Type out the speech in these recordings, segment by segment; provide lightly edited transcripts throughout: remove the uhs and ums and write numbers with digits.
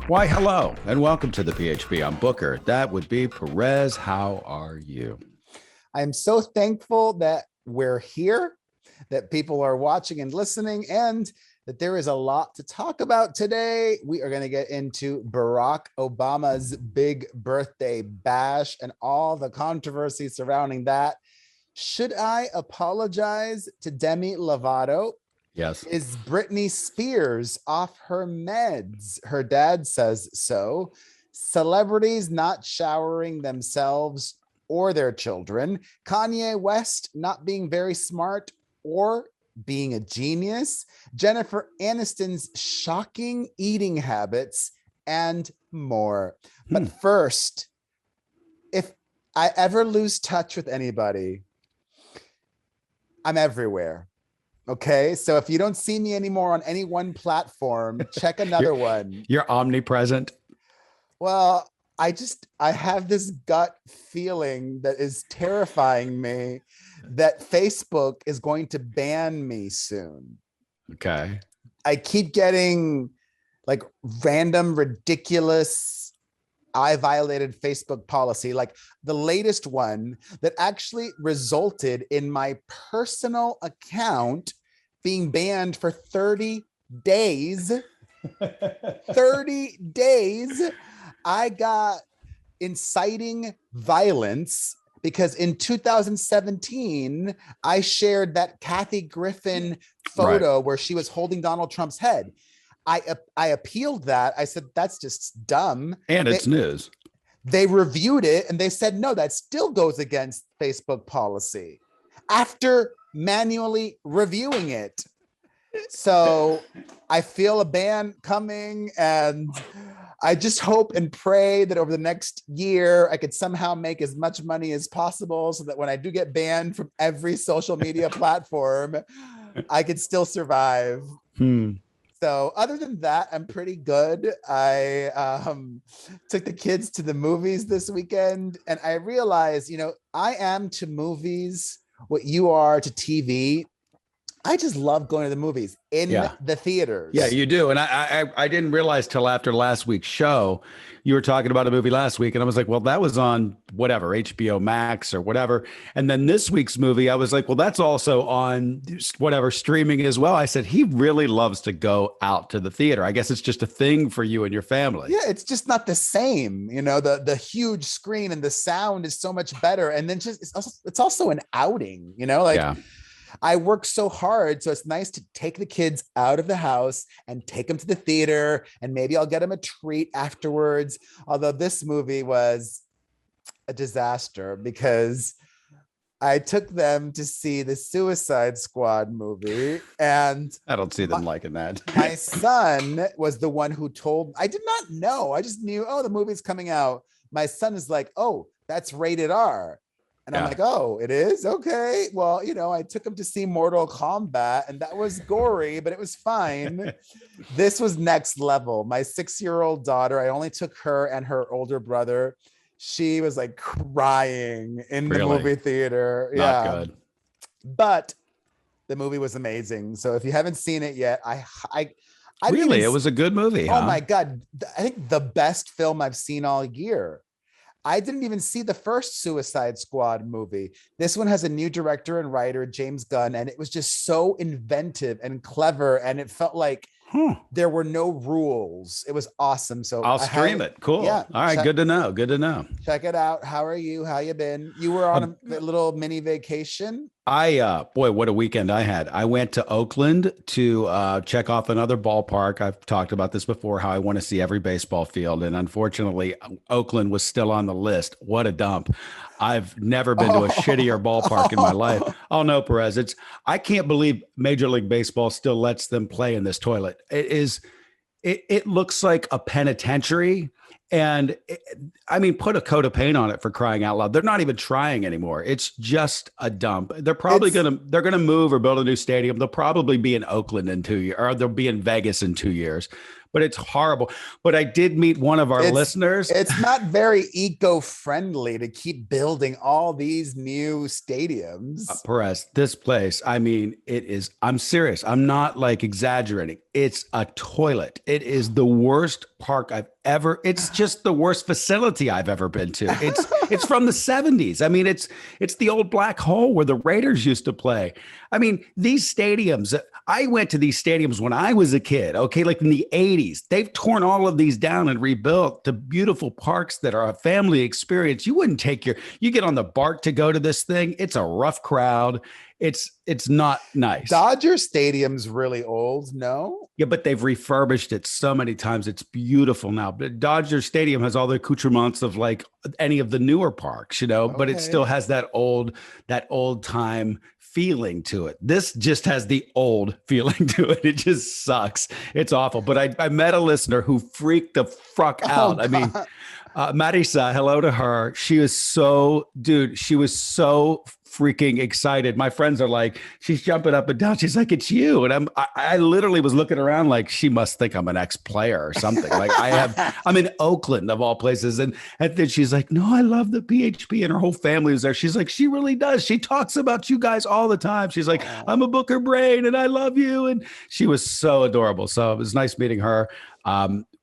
Why, hello, and welcome to the PHP. I'm Booker. That would be Perez. How are you? I'm so thankful that we're here, that people are watching and listening, and that there is a lot to talk about today. We are going to get into Barack Obama's big birthday bash and all the controversy surrounding that. Should I apologize to Demi Lovato? Yes. Is Britney Spears off her meds? Her dad says so. Celebrities not showering themselves or their children. Kanye West not being very smart or being a genius. Jennifer Aniston's shocking eating habits and more. But first, if I ever lose touch with anybody, I'm everywhere. Okay, so if you don't see me anymore on any one platform, check another one. You're omnipresent. Well, I have this gut feeling that is terrifying me that Facebook is going to ban me soon. Okay. I keep getting like random, ridiculous, I violated Facebook policy, like the latest one that actually resulted in my personal account being banned for 30 days. 30 days. I got inciting violence because in 2017, I shared that Kathy Griffin photo where she was holding Donald Trump's head. I appealed that. I said, that's just dumb. And it's news. They reviewed it and they said, no, that still goes against Facebook policy after manually reviewing it. So I feel a ban coming, and I just hope and pray that over the next year, I could somehow make as much money as possible so that when I do get banned from every social media platform, I could still survive. So other than that, I'm pretty good. I took the kids to the movies this weekend, and I realized, I am to movies what you are to TV. I just love going to the movies in the theaters. Yeah, you do. And I didn't realize till after last week's show, you were talking about a movie last week. And I was like, well, that was on whatever, HBO Max or whatever. And then this week's movie, I was like, well, that's also on whatever streaming as well. I said, he really loves to go out to the theater. I guess it's just a thing for you and your family. Yeah, it's just not the same. The huge screen and the sound is so much better. And then it's also an outing, I work so hard, so it's nice to take the kids out of the house and take them to the theater, and maybe I'll get them a treat afterwards. Although this movie was a disaster because I took them to see the Suicide Squad movie, and I don't see them liking that. My son was the one who told. I did not know. I just knew, the movie's coming out. My son is like, oh, that's rated R. And I'm like, oh, it is? Okay. Well, I took him to see Mortal Kombat, and that was gory, but it was fine. This was next level. My 6-year-old daughter, I only took her and her older brother. She was like crying in the movie theater. Not good. But the movie was amazing. So if you haven't seen it yet, it was a good movie. Oh my God. I think the best film I've seen all year. I didn't even see the first Suicide Squad movie. This one has a new director and writer, James Gunn, and it was just so inventive and clever, and it felt like there were no rules. It was awesome. So I'll stream it. Cool. Yeah, all right. Good to know. Good to know. Check it out. How are you? How you been? You were on a little mini vacation. Boy, what a weekend I had. I went to Oakland to check off another ballpark. I've talked about this before, how I want to see every baseball field. And unfortunately, Oakland was still on the list. What a dump. I've never been to a shittier ballpark in my life. Oh no, Perez. I can't believe Major League Baseball still lets them play in this toilet. It looks like a penitentiary. And put a coat of paint on it, for crying out loud. They're not even trying anymore. It's just a dump. They're probably they're gonna move or build a new stadium. They'll probably be in Oakland in 2 years, or they'll be in Vegas in 2 years. But it's horrible. But I did meet one of our listeners. It's not very eco-friendly to keep building all these new stadiums. Perez, this place, it is, I'm serious. I'm not like exaggerating. It's a toilet. It is the worst park I've ever. It's just the worst facility I've ever been to. It's from the 70s. I mean, it's the old black hole where the Raiders used to play. I mean, these stadiums, I went to these stadiums when I was a kid, okay, like in the 80s. They've torn all of these down and rebuilt to beautiful parks that are a family experience. You wouldn't you get on the BART to go to this thing. It's a rough crowd. It's not nice. Dodger Stadium's really old, no? Yeah, but they've refurbished it so many times. It's beautiful now. But Dodger Stadium has all the accoutrements of like any of the newer parks, but it still has that old time feeling to it. This just has the old feeling to it. It just sucks. It's awful. But I met a listener who freaked the fuck out. I mean, Marisa, hello to her. She was so freaking excited. My friends are like, she's jumping up and down. She's like, it's you. And I literally was looking around like she must think I'm an ex-player or something. Like I'm in Oakland of all places. And then she's like, no, I love the PHP, and her whole family was there. She's like, she really does. She talks about you guys all the time. She's like, I'm a Booker brain and I love you. And she was so adorable. So it was nice meeting her.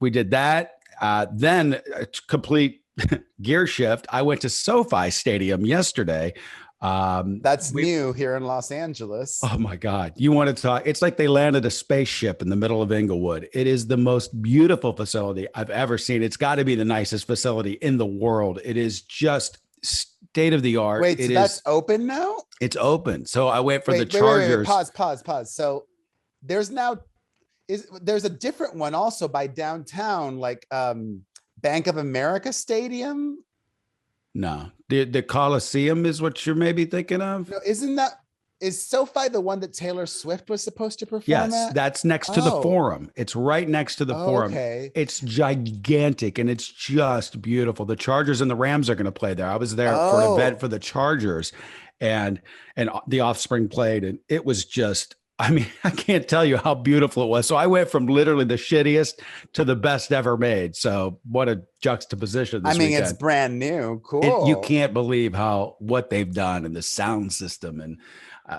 We did that. Then a complete gear shift. I went to SoFi Stadium yesterday. That's new here in Los Angeles. Oh my God. You want to talk? It's like they landed a spaceship in the middle of Inglewood. It is the most beautiful facility I've ever seen. It's got to be the nicest facility in the world. It is just state of the art. Wait, so that's open now? It's open. So I went for the Chargers. Pause. So there's a different one also by downtown, like Bank of America Stadium. No, the Coliseum is what you're maybe thinking of. No, is SoFi the one that Taylor Swift was supposed to perform at? That's next to the Forum. It's right next to the Forum. Okay. It's gigantic and it's just beautiful. The Chargers and the Rams are going to play there. I was there for an event for the Chargers, and the Offspring played, and it was just, I mean, I can't tell you how beautiful it was. So I went from literally the shittiest to the best ever made. So what a juxtaposition this weekend. It's brand new. Cool. You can't believe what they've done, and the sound system and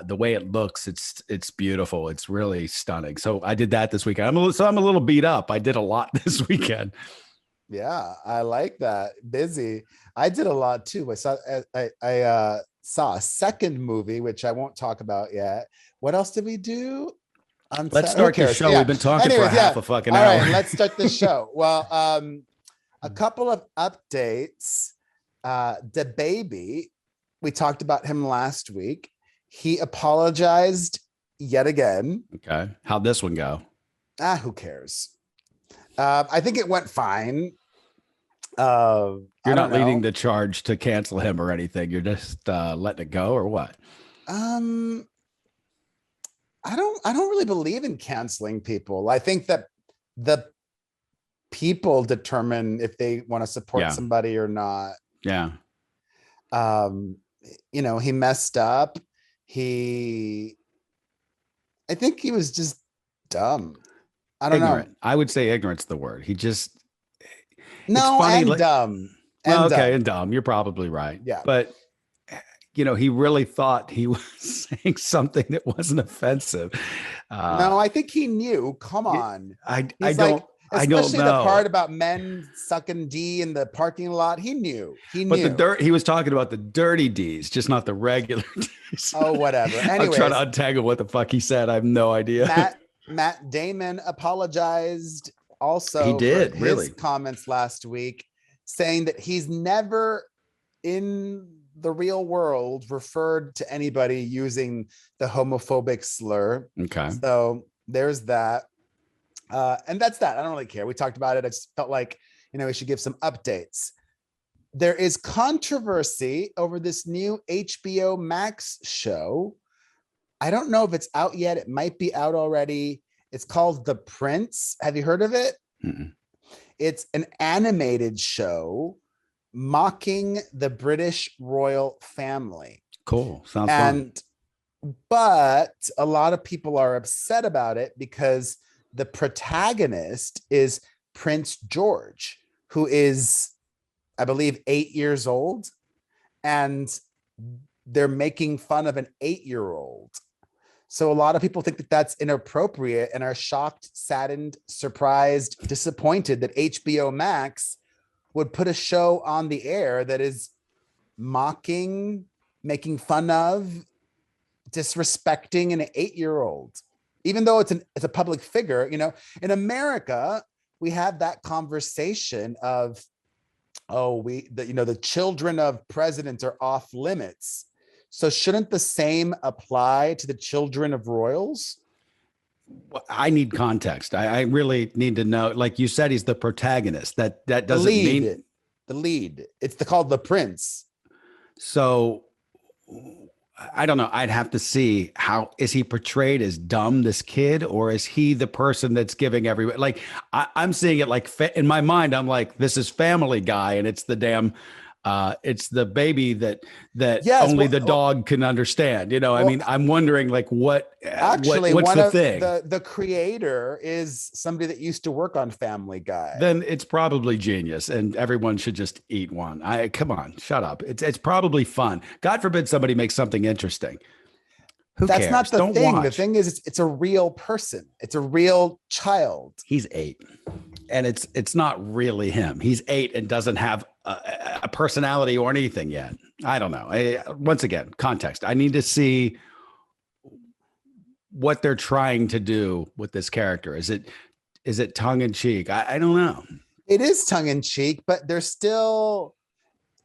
the way it looks. It's beautiful. It's really stunning. So I did that this weekend. I'm a little beat up. I did a lot this weekend. Yeah, I like that. Busy. I did a lot too. I saw a second movie, which I won't talk about yet. What else did we do? Let's start the show. Yeah. We've been talking for half a fucking hour. All right, let's start the show. Well, a couple of updates. The baby, we talked about him last week. He apologized yet again. Okay. How'd this one go? Who cares? I think it went fine. You're not leading the charge to cancel him or anything. You're just letting it go, or what? I don't really believe in canceling people. I think that the people determine if they want to support somebody or not. Yeah. He messed up. I think he was just dumb. I don't know. I would say ignorant's the word. He just dumb. And dumb. You're probably right. Yeah. But he really thought he was saying something that wasn't offensive. No, I think he knew. Come on. I don't know. The part about men sucking D in the parking lot. He knew. But he was talking about the dirty D's, just not the regular D's. Oh, whatever. Anyways, I'm trying to untangle what the fuck he said. I have no idea. Matt Damon apologized also. He did, for his comments last week, saying that he's never in the real world referred to anybody using the homophobic slur. Okay. So there's that. And that's that. I don't really care. We talked about it. I just felt like, we should give some updates. There is controversy over this new HBO Max show. I don't know if it's out yet. It might be out already. It's called The Prince. Have you heard of it? Mm-mm. It's an animated show mocking the British royal family. Cool. Sounds fun. But a lot of people are upset about it because the protagonist is Prince George, who is, I believe, 8 years old. And they're making fun of an 8-year-old. So a lot of people think that that's inappropriate and are shocked, saddened, surprised, disappointed that HBO Max would put a show on the air that is mocking, making fun of, disrespecting an 8-year-old, even though it's a public figure. You know, in America, we have that conversation of, oh, the children of presidents are off limits. So shouldn't the same apply to the children of royals? Well, I need context. I really need to know. Like you said, he's the protagonist. That doesn't mean the lead. It's called the prince. So I don't know. I'd have to see, how is he portrayed as dumb, this kid, or is he the person that's giving everybody, like, I'm seeing it like in my mind, I'm like, this is Family Guy, and it's the damn it's the baby that only the dog can understand. You know, I mean, I'm wondering, like, what's the thing? The creator is somebody that used to work on Family Guy. Then it's probably genius, and everyone should just eat one. Come on, shut up. It's probably fun. God forbid somebody makes something interesting. That's cares? not the Don't thing. watch. The thing is, it's a real person. It's a real child. He's 8. And it's not really him. He's 8 and doesn't have a personality or anything yet. I don't know. Once again, context. I need to see what they're trying to do with this character. Is it tongue in cheek? I don't know. It is tongue in cheek, but there's still,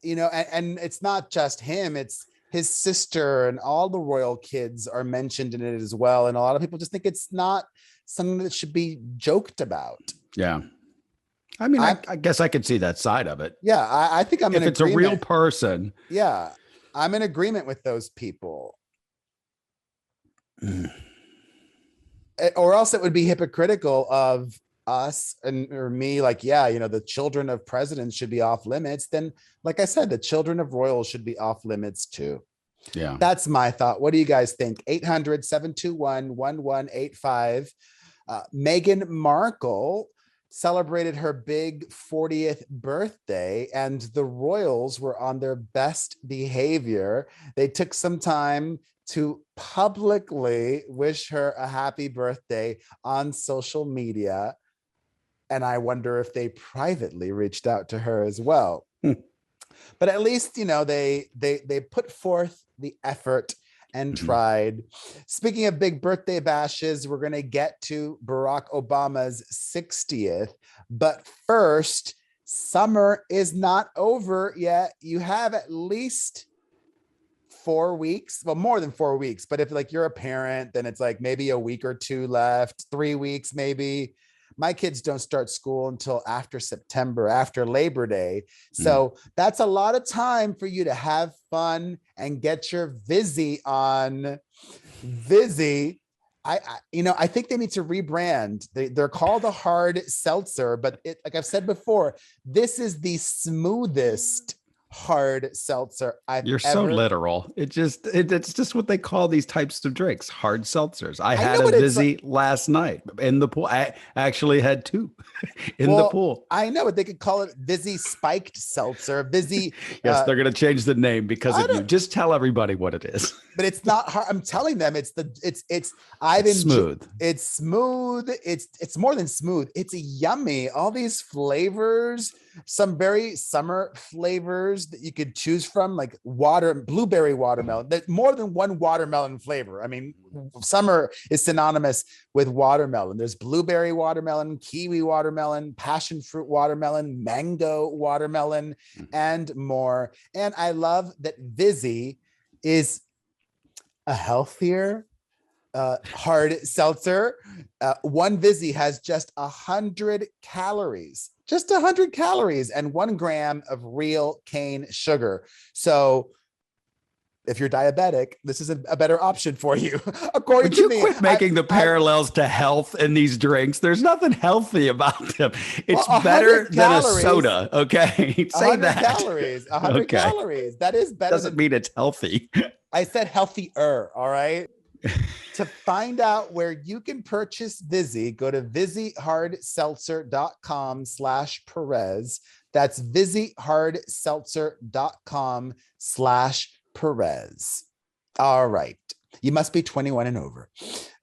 you know, and it's not just him. It's his sister, and all the royal kids are mentioned in it as well. And a lot of people just think it's not something that should be joked about. Yeah. I mean, I guess I could see that side of it. Yeah, I think I'm in agreement. If it's a real person. Yeah, I'm in agreement with those people. Or else it would be hypocritical of us or me, like, yeah, you know, the children of presidents should be off limits. Then, like I said, the children of royals should be off limits too. Yeah. That's my thought. What do you guys think? 800-721-1185. Meghan Markle celebrated her big 40th birthday, and the royals were on their best behavior. They took some time to publicly wish her a happy birthday on social media. And I wonder if they privately reached out to her as well. But at least, you know, they put forth the effort and tried. Speaking of big birthday bashes, we're going to get to Barack Obama's 60th. But first, summer is not over yet. You have at least 4 weeks, well, more than 4 weeks. But if, like, you're a parent, then it's like maybe a week or 2 left, 3 weeks maybe. My kids don't start school until after September, after Labor Day. So that's a lot of time for you to have fun and get your Vizzy on. Vizzy, I think they need to rebrand. They're called a hard seltzer, but like I've said before, this is the smoothest hard seltzer You're so literal. It's just what they call these types of drinks, hard seltzers. I had a Vizzy last night in the pool. I actually had 2 in the pool. I know, but they could call it Vizzy spiked seltzer. Vizzy. Yes, they're going to change the name because of you. Just tell everybody what it is. But it's not hard. I'm telling them it's smooth. It's smooth. It's more than smooth. It's yummy. All these flavors, some very summer flavors that you could choose from, like blueberry watermelon. There's more than one watermelon flavor. I mean, summer is synonymous with watermelon. There's blueberry watermelon, kiwi watermelon, passion fruit watermelon, mango watermelon, and more. And I love that Vizzy is a healthier hard seltzer. One Vizzy has just 100 calories. Just 100 calories and 1 gram of real cane sugar. So if you're diabetic, this is a better option for you. According to me, quit making the parallels to health in these drinks. There's nothing healthy about them. It's better than a soda. Okay, say that. 100 calories. That is better. Doesn't mean it's healthy. I said healthier. All right. To find out where you can purchase Vizzy, go to VizzyHardSeltzer.com/Perez. That's VizzyHardSeltzer.com/Perez. All right. You must be 21 and over.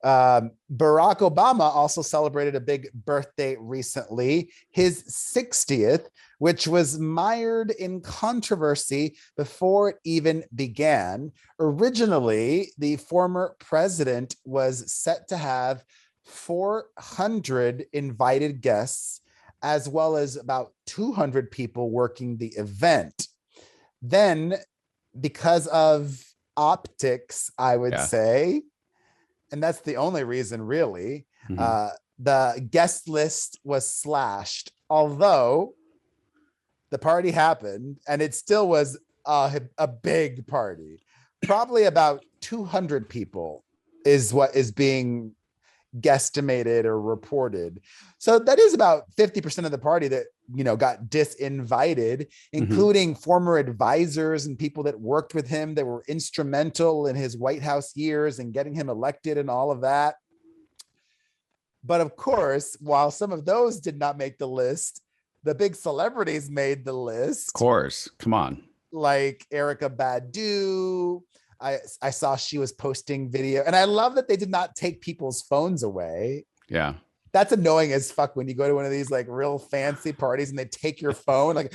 Barack Obama also celebrated a big birthday recently, his 60th, which was mired in controversy before it even began. Originally, the former president was set to have 400 invited guests, as well as about 200 people working the event. Then, because of optics, I would say, and that's the only reason really, the guest list was slashed, although the party happened and it still was a big party. Probably about 200 people is what is being guesstimated or reported. So that is about 50% of the party that, you know, got disinvited, including former advisors and people that worked with him that were instrumental in his White House years and getting him elected and all of that. But of course, while some of those did not make the list, the big celebrities made the list. Of course. Come on. Like Erykah Badu. I saw she was posting video, and I love that they did not take people's phones away. Yeah. That's annoying as fuck when you go to one of these like real fancy parties and they take your phone. Like,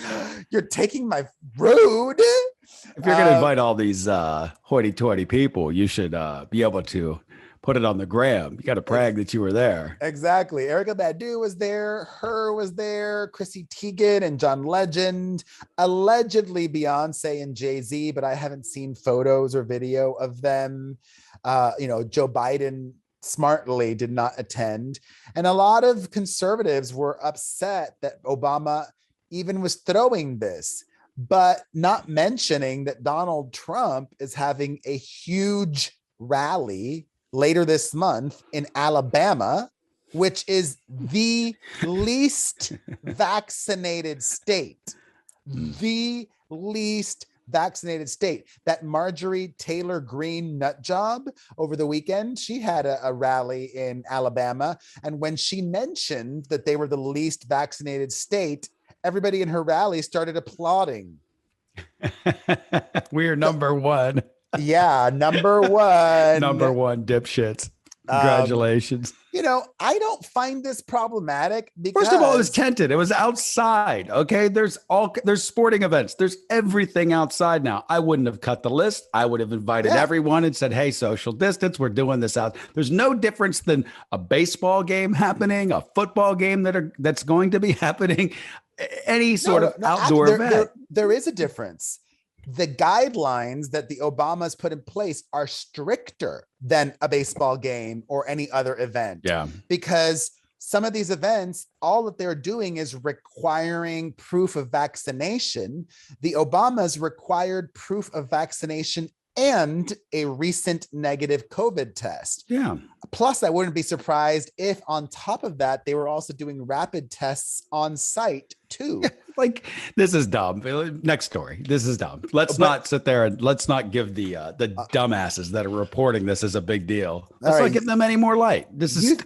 you're taking my rude. If you're going to invite all these hoity-toity people, you should be able to put it on the gram. You got to brag that you were there. Exactly. Erykah Badu was there. Her was there. Chrissy Teigen and John Legend. Allegedly Beyonce and Jay-Z, but I haven't seen photos or video of them. You know, Joe Biden smartly did not attend. And a lot of conservatives were upset that Obama even was throwing this, but not mentioning that Donald Trump is having a huge rally later this month in Alabama, which is the least vaccinated state. The least vaccinated state. That Marjorie Taylor Greene nut job over the weekend, she had a rally in Alabama. And when she mentioned that they were the least vaccinated state, everybody in her rally started applauding. We're number one. Yeah, number one. Number one, dipshits. Congratulations. You know, I don't find this problematic because, first of all, it was tented. It was outside. Okay. There's sporting events. There's everything outside now. I wouldn't have cut the list. I would have invited everyone and said, hey, social distance. We're doing this out. There's no difference than a baseball game happening, a football game that's going to be happening, any sort of outdoor event. There is a difference. The guidelines that the Obamas put in place are stricter than a baseball game or any other event. Yeah. Because some of these events, all that they're doing is requiring proof of vaccination. The Obamas required proof of vaccination and a recent negative COVID test. Yeah. Plus, I wouldn't be surprised if on top of that, they were also doing rapid tests on site too. Like, this is dumb. Next story. This is dumb. Let's not sit there and let's not give the dumbasses that are reporting this as a big deal. Let's not give them any more light. This is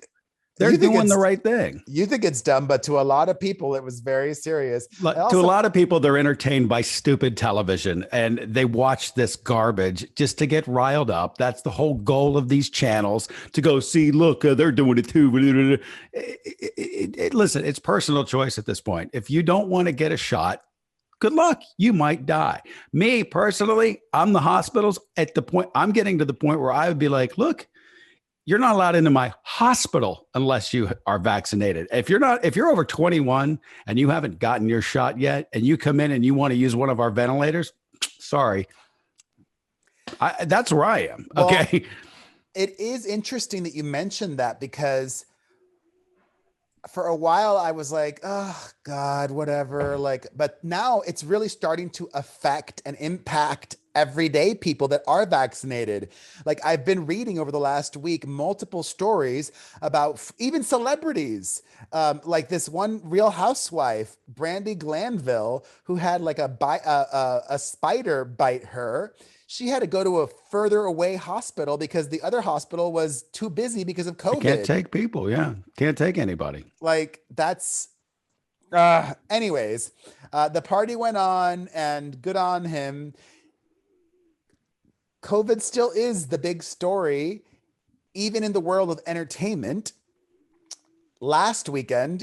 they're doing the right thing. You think it's dumb, but to a lot of people, it was very serious. To a lot of people, they're entertained by stupid television and they watch this garbage just to get riled up. That's the whole goal of these channels, to go see, look, they're doing it too. Listen, it's personal choice at this point. If you don't want to get a shot, good luck. You might die. Me personally, I'm the hospitals at the point. I'm getting to the point where I would be like, look, you're not allowed into my hospital unless you are vaccinated. If you're over 21 and you haven't gotten your shot yet, and you come in and you want to use one of our ventilators, sorry. That's where I am. Okay. Well, it is interesting that you mentioned that, because for a while I was like, oh God, whatever. But now it's really starting to affect and impact everyday people that are vaccinated. Like, I've been reading over the last week multiple stories about even celebrities, like this one Real Housewife, Brandy Glanville, who had like a spider bite her. She had to go to a further away hospital because the other hospital was too busy because of COVID. Can't take people. Yeah. Can't take anybody. Like, that's anyways, the party went on and good on him. COVID still is the big story, even in the world of entertainment. Last weekend,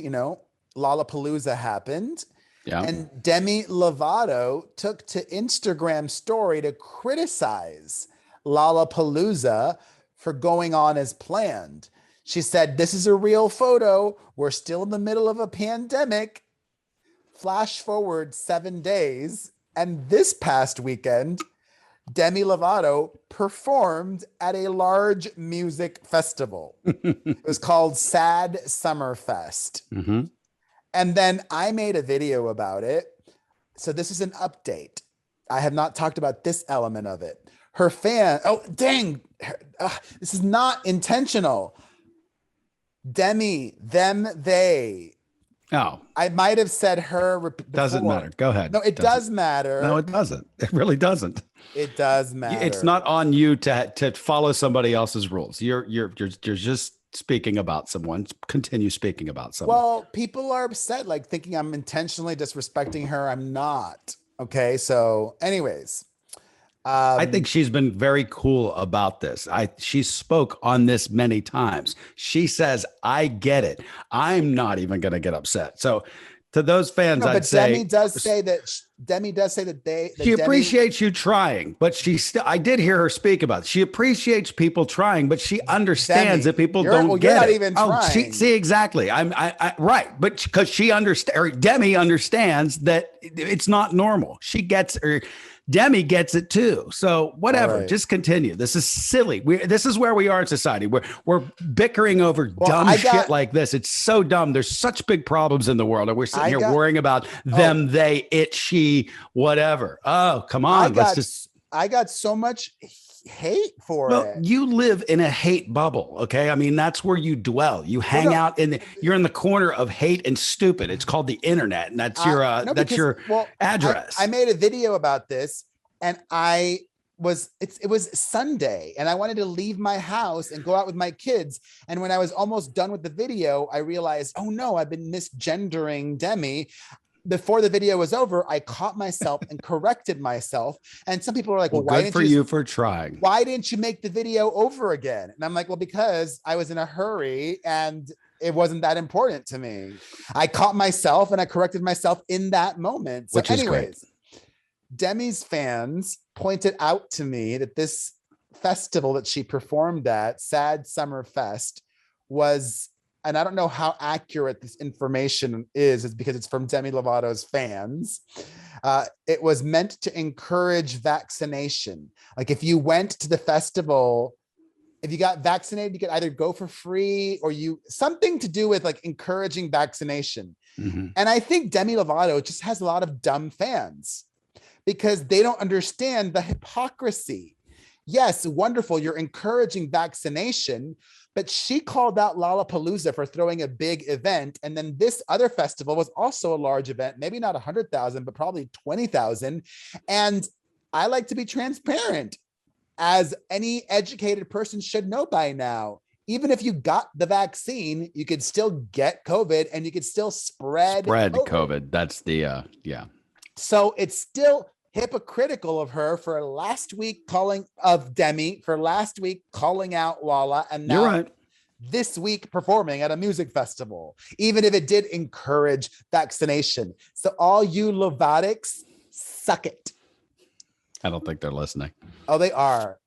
Lollapalooza happened. Yeah. And Demi Lovato took to Instagram story to criticize Lollapalooza for going on as planned. She said, "This is a real photo. We're still in the middle of a pandemic." Flash forward 7 days, and this past weekend, Demi Lovato performed at a large music festival. It was called Sad Summer Fest. Mm-hmm. And then I made a video about it. So this is an update. I have not talked about this element of it. Her fan, oh, dang, this is not intentional. Demi, them, they. Oh, I might have said her before. Doesn't matter. Go ahead. No, it does matter. No, it doesn't. It really doesn't. It does matter. It's not on you to follow somebody else's rules. You're just speaking about someone. Continue speaking about someone. Well, people are upset, like thinking I'm intentionally disrespecting her. I'm not. Okay. So, anyways. I think she's been very cool about this. She spoke on this many times. She says, "I get it. I'm not even going to get upset." So to those fans, I'd say Demi does say that she appreciates you trying, but I did hear her speak about it. She appreciates people trying, but she understands that people don't get it. You're not even trying. See, exactly. I right, but because Demi understands that it's not normal. She gets Demi gets it too. So whatever, just continue. This is silly. This is where we are in society. We're bickering over dumb shit like this. It's so dumb. There's such big problems in the world, and we're sitting here worrying about them, they, it, she, whatever. Oh, come on. I got so much hate for it. You live in a hate bubble. Okay. I mean, that's where you dwell. You hang out you're in the corner of hate and stupid. It's called the internet. And that's your address. I made a video about this, and it was Sunday, and I wanted to leave my house and go out with my kids. And when I was almost done with the video, I realized, oh no, I've been misgendering Demi. Before the video was over, I caught myself and corrected myself. And some people are like, well, why didn't you for trying? Why didn't you make the video over again? And I'm like, well, because I was in a hurry and it wasn't that important to me. I caught myself and I corrected myself in that moment. So anyways, Demi's fans pointed out to me that this festival that she performed at, Sad Summer Fest, was, and I don't know how accurate this information is because it's from Demi Lovato's fans. It was meant to encourage vaccination. Like if you went to the festival, if you got vaccinated, you could either go for free or something to do with like encouraging vaccination. Mm-hmm. And I think Demi Lovato just has a lot of dumb fans because they don't understand the hypocrisy. Yes, wonderful. You're encouraging vaccination, but she called out Lollapalooza for throwing a big event. And then this other festival was also a large event, maybe not 100,000, but probably 20,000. And I like to be transparent, as any educated person should know by now. Even if you got the vaccine, you could still get COVID and you could still spread COVID. That's So it's still hypocritical of her for last week calling out Lala, and now this week performing at a music festival, even if it did encourage vaccination. So all you Lovatics, suck it. I don't think they're listening. Oh, they are.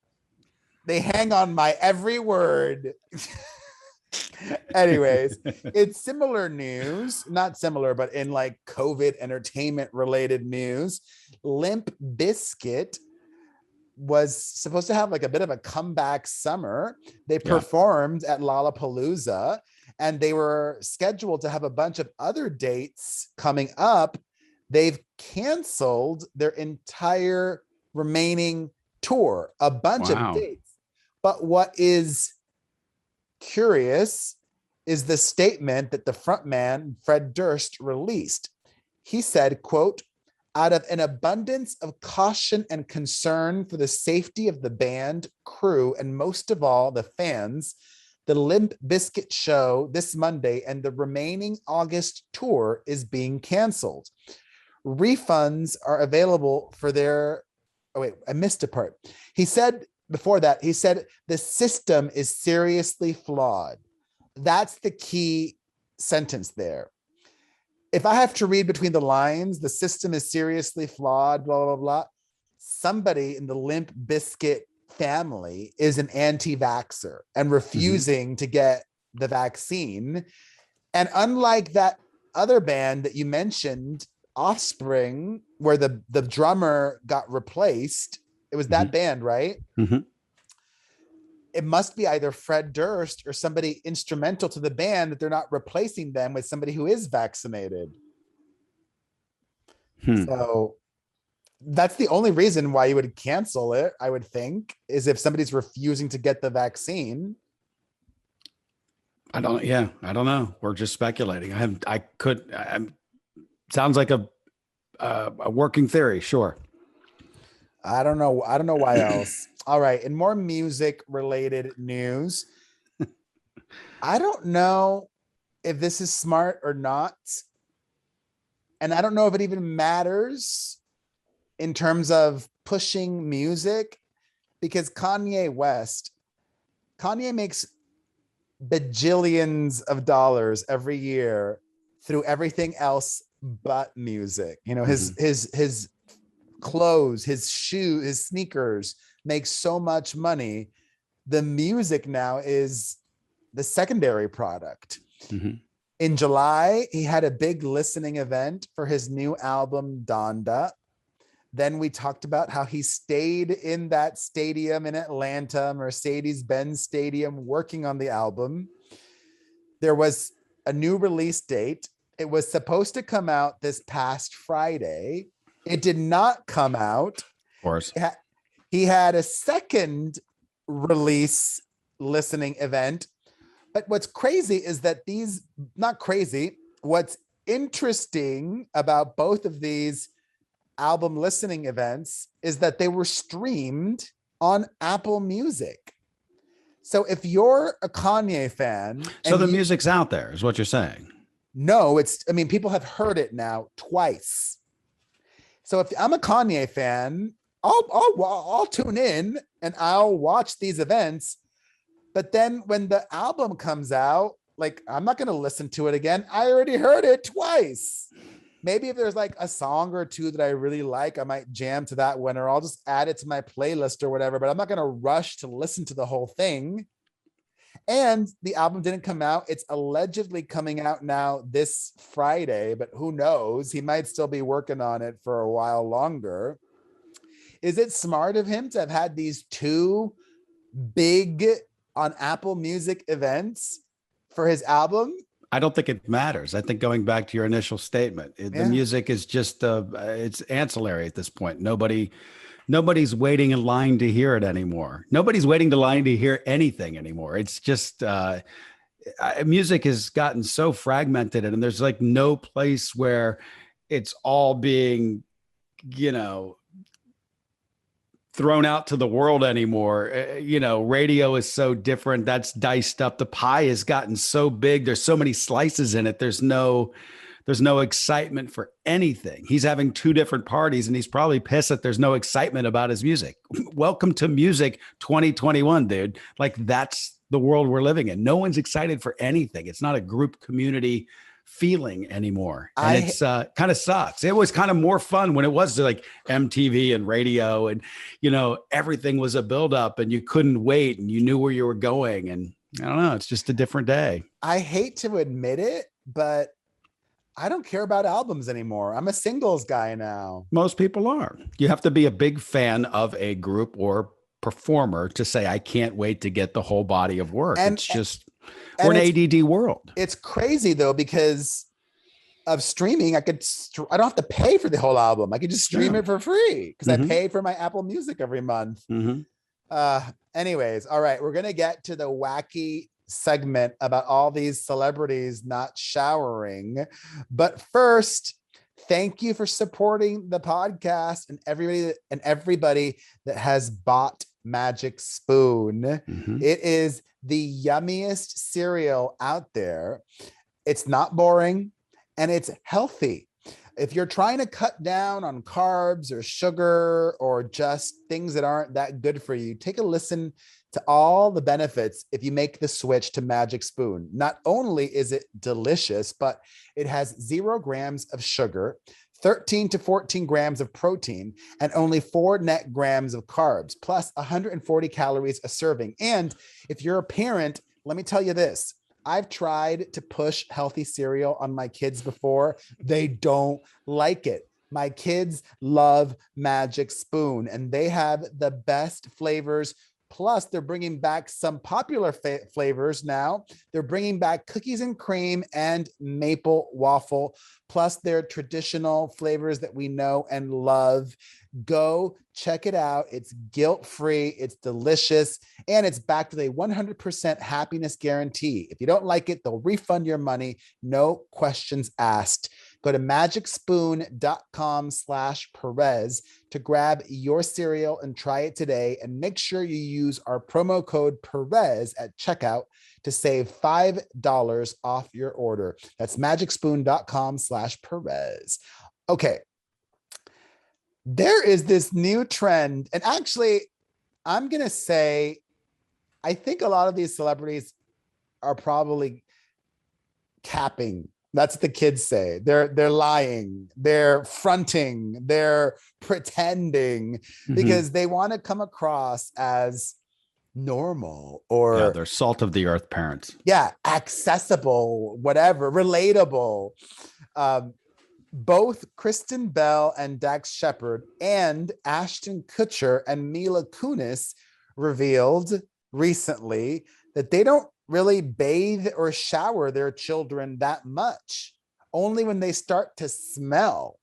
They hang on my every word. Anyways, it's similar news, not similar, but in like COVID entertainment related news. Limp Bizkit was supposed to have like a bit of a comeback summer. They performed at Lollapalooza, and they were scheduled to have a bunch of other dates coming up. They've canceled their entire remaining tour, a bunch of dates. But what is curious is the statement that the frontman Fred Durst released. He said, quote, "Out of an abundance of caution and concern for the safety of the band, crew, and most of all the fans, the Limp Bizkit show this Monday and the remaining August tour is being canceled. Refunds are available for their Oh wait, I missed a part. He said before that, he said the system is seriously flawed. That's the key sentence there. If I have to read between the lines, the system is seriously flawed, blah, blah, blah. Somebody in the Limp Bizkit family is an anti-vaxxer and refusing to get the vaccine. And unlike that other band that you mentioned, Offspring, where the drummer got replaced, it was that band, right? It must be either Fred Durst or somebody instrumental to the band that they're not replacing them with somebody who is vaccinated. So that's the only reason why you would cancel it, I would think, is if somebody's refusing to get the vaccine. I don't know. We're just speculating. Sounds like a working theory. Sure. I don't know why else. All right. In more music related news, I don't know if this is smart or not. And I don't know if it even matters in terms of pushing music, because Kanye makes bajillions of dollars every year through everything else but music. You know, his clothes, his shoes, his sneakers make so much money. The music now is the secondary product. In July, he had a big listening event for his new album, Donda. Then we talked about how he stayed in that stadium in Atlanta, Mercedes-Benz Stadium, working on the album. There was a new release date. It was supposed to come out this past Friday. It did not come out. Of course. He had a second release listening event. But what's crazy is that what's interesting about both of these album listening events is that they were streamed on Apple Music. So if you're a Kanye fan, so the music's out there, is what you're saying? No, people have heard it now twice. So if I'm a Kanye fan, I'll tune in and I'll watch these events. But then when the album comes out, like, I'm not going to listen to it again. I already heard it twice. Maybe if there's like a song or two that I really like, I might jam to that one, or I'll just add it to my playlist or whatever, but I'm not going to rush to listen to the whole thing. And the album didn't come out. It's allegedly coming out now this Friday, but who knows? He might still be working on it for a while longer. Is it smart of him to have had these two big on Apple Music events for his album? I don't think it matters. I think, going back to your initial statement, the music is just it's ancillary at this point. Nobody's waiting in line to hear it anymore. Nobody's waiting in line to hear anything anymore. It's just music has gotten so fragmented, and there's like no place where it's all being, thrown out to the world anymore. Radio is so different. That's diced up. The pie has gotten so big. There's so many slices in it. There's no excitement for anything. He's having two different parties, and he's probably pissed that there's no excitement about his music. Welcome to music 2021, dude. Like, that's the world we're living in. No one's excited for anything. It's not a group community feeling anymore. And it's kind of sucks. It was kind of more fun when it was like MTV and radio, and everything was a buildup, and you couldn't wait, and you knew where you were going. And I don't know, it's just a different day. I hate to admit it, but I don't care about albums anymore. I'm a singles guy now. Most people are. You have to be a big fan of a group or performer to say, I can't wait to get the whole body of work. We're an ADD world. It's crazy though, because of streaming. I don't have to pay for the whole album. I could just stream it for free because I pay for my Apple Music every month. Anyways, all right, we're gonna get to the wacky segment about all these celebrities not showering, but first, thank you for supporting the podcast and everybody that has bought Magic Spoon. It is the yummiest cereal out there. It's not boring and it's healthy. If you're trying to cut down on carbs or sugar or just things that aren't that good for you, take a listen to all the benefits if you make the switch to Magic Spoon. Not only is it delicious, but it has 0 grams of sugar, 13 to 14 grams of protein, and only 4 net grams of carbs, plus 140 calories a serving. And if you're a parent, let me tell you this. I've tried to push healthy cereal on my kids before. They don't like it. My kids love Magic Spoon, and they have the best flavors. Plus, they're bringing back some popular flavors now. They're bringing back cookies and cream and maple waffle, plus their traditional flavors that we know and love. Go check it out. It's guilt-free, it's delicious, and it's backed with a 100% happiness guarantee. If you don't like it, they'll refund your money, no questions asked. Go to magicspoon.com/Perez to grab your cereal and try it today. And make sure you use our promo code Perez at checkout to save $5 off your order. That's magicspoon.com/Perez. Okay. There is this new trend. And actually, I'm going to say, I think a lot of these celebrities are probably capping. That's what the kids say. They're lying, they're fronting, they're pretending because they want to come across as normal or they're salt of the earth parents. Yeah, accessible, whatever, relatable. Both Kristen Bell and Dax Shepard and Ashton Kutcher and Mila Kunis revealed recently that they don't really bathe or shower their children that much, only when they start to smell.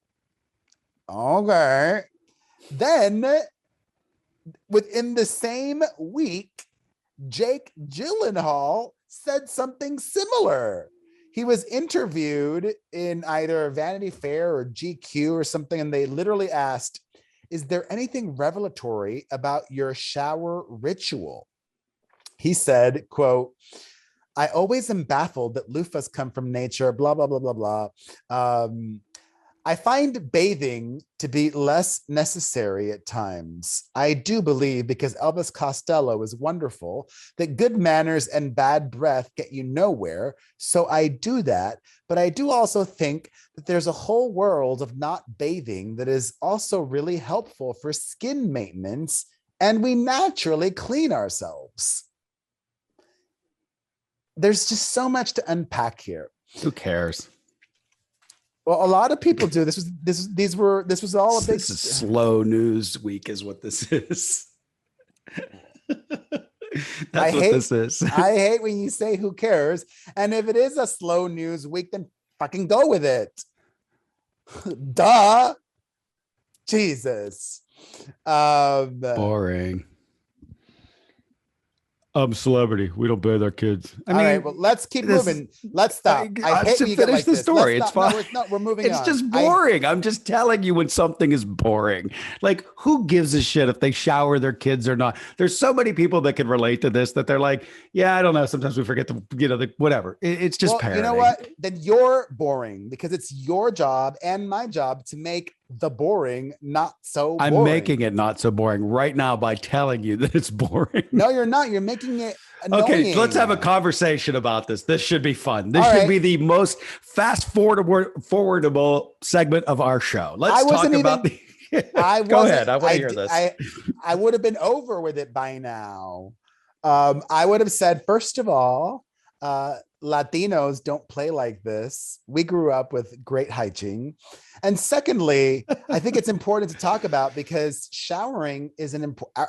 Okay. Then within the same week, Jake Gyllenhaal said something similar. He was interviewed in either Vanity Fair or GQ or something, and they literally asked, "Is there anything revelatory about your shower ritual?" He said, quote, "I always am baffled that loofahs come from nature, blah, blah, blah, blah, blah. I find bathing to be less necessary at times. I do believe, because Elvis Costello is wonderful, that good manners and bad breath get you nowhere. So I do that. But I do also think that there's a whole world of not bathing that is also really helpful for skin maintenance, and we naturally clean ourselves." There's just so much to unpack here. Who cares? Well, a lot of people do. This was all a big. This is slow news week, is what this is. That's what this is. I hate when you say "who cares," and if it is a slow news week, then fucking go with it. Duh. Jesus. Boring. Celebrity. We don't bathe our kids. All right, well, let's keep moving. Let's stop. I hate when you finish get like the this. story. It's fine. We're moving on. It's just boring. I'm just telling you when something is boring. Like, who gives a shit if they shower their kids or not? There's so many people that can relate to this that they're like, yeah, I don't know. Sometimes we forget to, whatever. It's just parenting. You know what? Then you're boring, because it's your job and my job to make the boring not so boring. I'm making it not so boring right now by telling you that it's boring. No, you're not. You're making it annoying. Okay, let's have a conversation about this. This should be fun. This should be the most fast forwardable segment of our show. Let's talk about the Go ahead. I want to hear this. I would have been over with it by now. I would have said, first of all, Latinos don't play like this. We grew up with great hygiene. And secondly, I think it's important to talk about, because showering is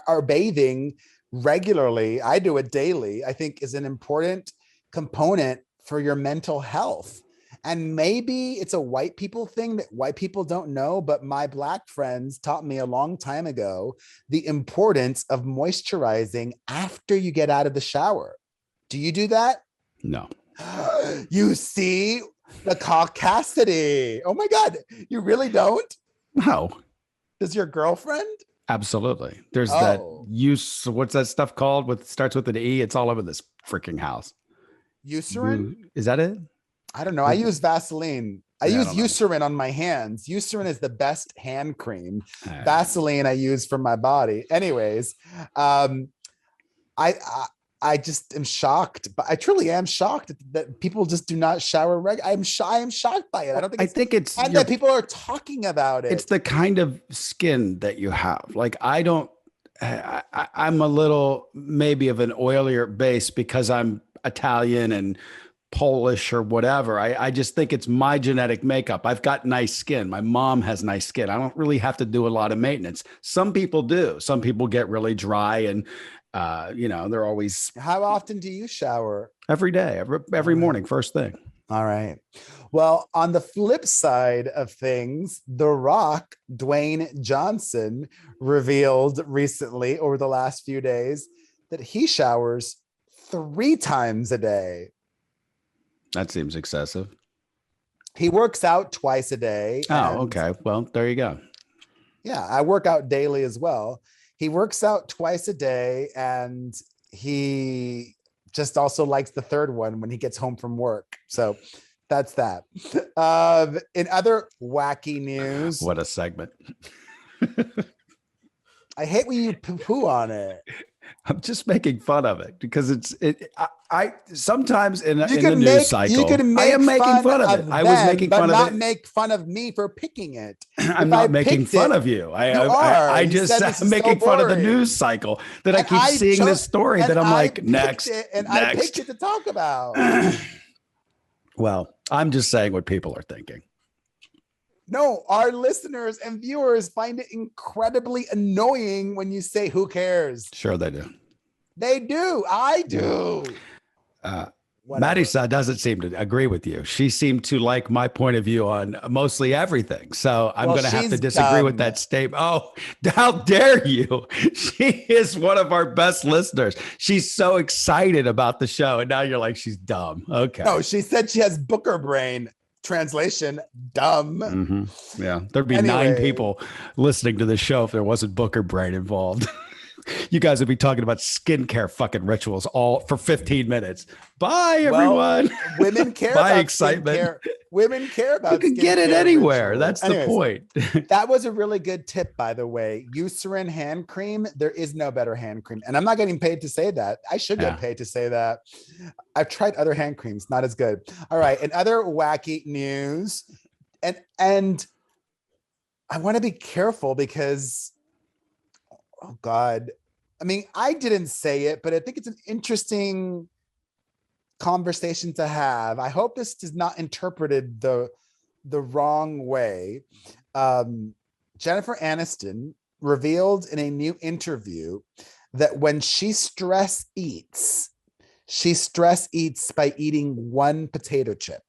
or bathing regularly, I do it daily, I think is an important component for your mental health. And maybe it's a white people thing that white people don't know, but my Black friends taught me a long time ago the importance of moisturizing after you get out of the shower. Do you do that? No. You see the caucasity. Oh my God. You really don't? No. Does your girlfriend? Absolutely. There's that use. What's that stuff called? Starts with an E. It's all over this freaking house. Eucerin? Is that it? I don't know. I use Vaseline. I Yeah, I use don't know. Eucerin on my hands. Eucerin is the best hand cream. Uh, Vaseline I use for my body. Anyways, um, I I just am shocked, but I truly am shocked that people just do not shower regularly. I am shocked by it. I don't think I it's think it's and that people are talking about it's it. the kind of skin that you have. Like I don't, I'm a little maybe of an oilier base because I'm Italian and Polish or whatever. I just think it's my genetic makeup. I've got nice skin. My mom has nice skin. I don't really have to do a lot of maintenance. Some people do. Some people get really dry and, they're always How often do you shower? every day, every morning, first thing. All right. Well, on the flip side of things, The Rock, Dwayne Johnson, revealed recently over the last few days that he showers 3 times a day. That seems excessive. He works out twice a day. Oh, okay. Well, there you go. Yeah, I work out daily as well. He works out twice a day, and he just also likes the third one when he gets home from work. So that's that. In other wacky news, What a segment. I hate when you poo-poo on it. I'm just making fun of it because I sometimes in the You news cycle, could make I am making fun of it. I was making fun but of not it. make fun of me for picking it. I'm If not I making picked fun it, of you. you I You just said this I'm is making so fun of the boring. news cycle that I And keep seeing this chose- story and that I'm I like, picked next, it, and I picked next. it to talk about. Well, I'm just saying what people are thinking. No, our listeners and viewers find it incredibly annoying when you say, who cares? Sure they do. They do. I do. Whatever. Marisa doesn't seem to agree with you. She seemed to like my point of view on mostly everything. So I'm Well, going to have to she's disagree with dumb. that statement. Oh, how dare you? She is one of our best listeners. She's so excited about the show. And now you're like, she's dumb. Okay. No, she said she has Booker brain. Translation, dumb. Mm-hmm. Yeah. There'd be Anyway. 9 people listening to the show if there wasn't Booker brain involved. You guys would be talking about skincare fucking rituals all for 15 minutes. Bye, everyone. Well, women care Bye, about excitement. skincare. Women care about You can get it skincare anywhere. rituals. That's the point. That was a really good tip, by the way. Eucerin hand cream. There is no better hand cream. And I'm not getting paid to say that. I should get paid to say that. I've tried other hand creams, not as good. All right. And other wacky news. And I want to be careful because, oh God. I mean, I didn't say it, but I think it's an interesting conversation to have. I hope this is not interpreted the wrong way. Jennifer Aniston revealed in a new interview that when she stress eats by eating one potato chip.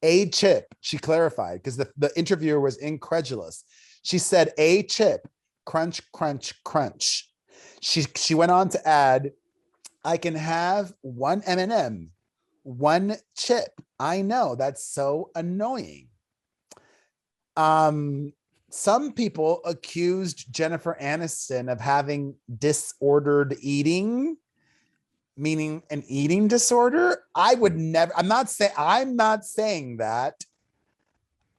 A chip, she clarified, because the interviewer was incredulous. She said a chip, crunch, crunch, crunch. She went on to add, I can have one M&M, one chip. I know, that's so annoying. Some people accused Jennifer Aniston of having disordered eating, meaning an eating disorder. I would never, I'm not saying that.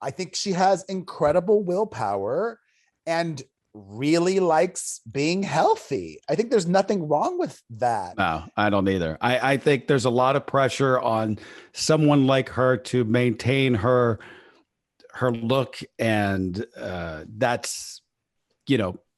I think she has incredible willpower and really likes being healthy. I think there's nothing wrong with that. No, I don't either. I think there's a lot of pressure on someone like her to maintain her look, and that's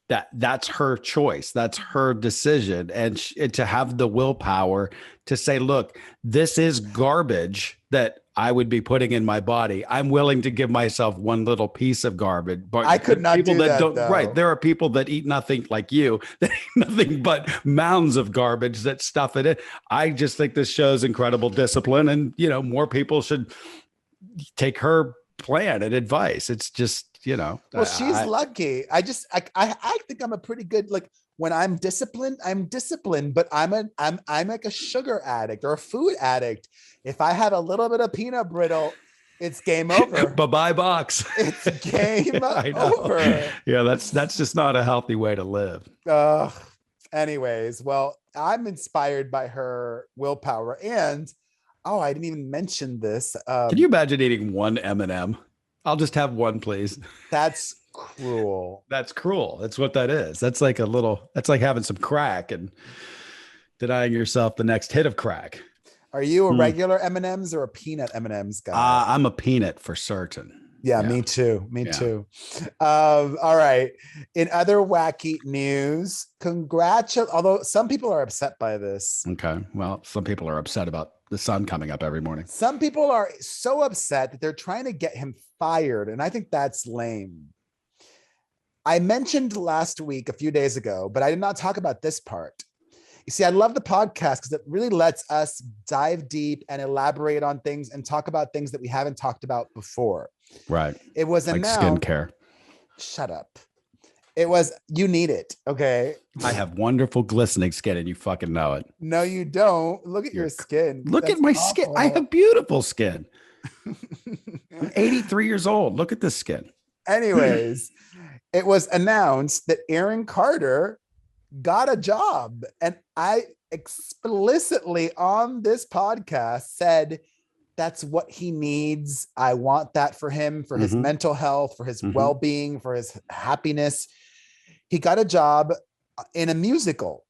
that's her choice. That's her decision, and to have the willpower to say, look, this is garbage that I would be putting in my body. I'm willing to give myself one little piece of garbage. But I could not people do that, though. Right. There are people that eat nothing like you, that eat nothing but mounds of garbage that stuff it in. I just think this shows incredible discipline, and more people should take her plan and advice. It's just, well, she's lucky. I think I'm a pretty good, like, when I'm disciplined, but I'm like a sugar addict or a food addict. If I have a little bit of peanut brittle, it's game over. Bye-bye box. It's game over. Yeah, that's just not a healthy way to live. Anyways, well, I'm inspired by her willpower, and Oh, I didn't even mention this. Can you imagine eating one M&M? I'll just have one, please. That's cruel. That's cruel. That's what that is. That's like a little, that's like having some crack and denying yourself the next hit of crack. Are you a Mm. regular M&Ms or a peanut M&Ms guy? I'm a peanut for certain. Yeah, Yeah. me too. Me Yeah. too. All right. In other wacky news, although some people are upset by this. Okay. Well, some people are upset about the sun coming up every morning. Some people are so upset that they're trying to get him fired. And I think that's lame. I mentioned last week, a few days ago, but I did not talk about this part. You see, I love the podcast because it really lets us dive deep and elaborate on things and talk about things that we haven't talked about before. Right. It was Like announced. skincare. Shut up. You need it. Okay. I have wonderful glistening skin and you fucking know it. No, you don't. Look at your skin. Look at my skin. I have beautiful skin. I'm 83 years old. Look at this skin. Anyways, it was announced that Aaron Carter got a job. And I explicitly on this podcast said, that's what he needs. I want that for him, for his mental health, for his well-being, for his happiness. He got a job in a musical.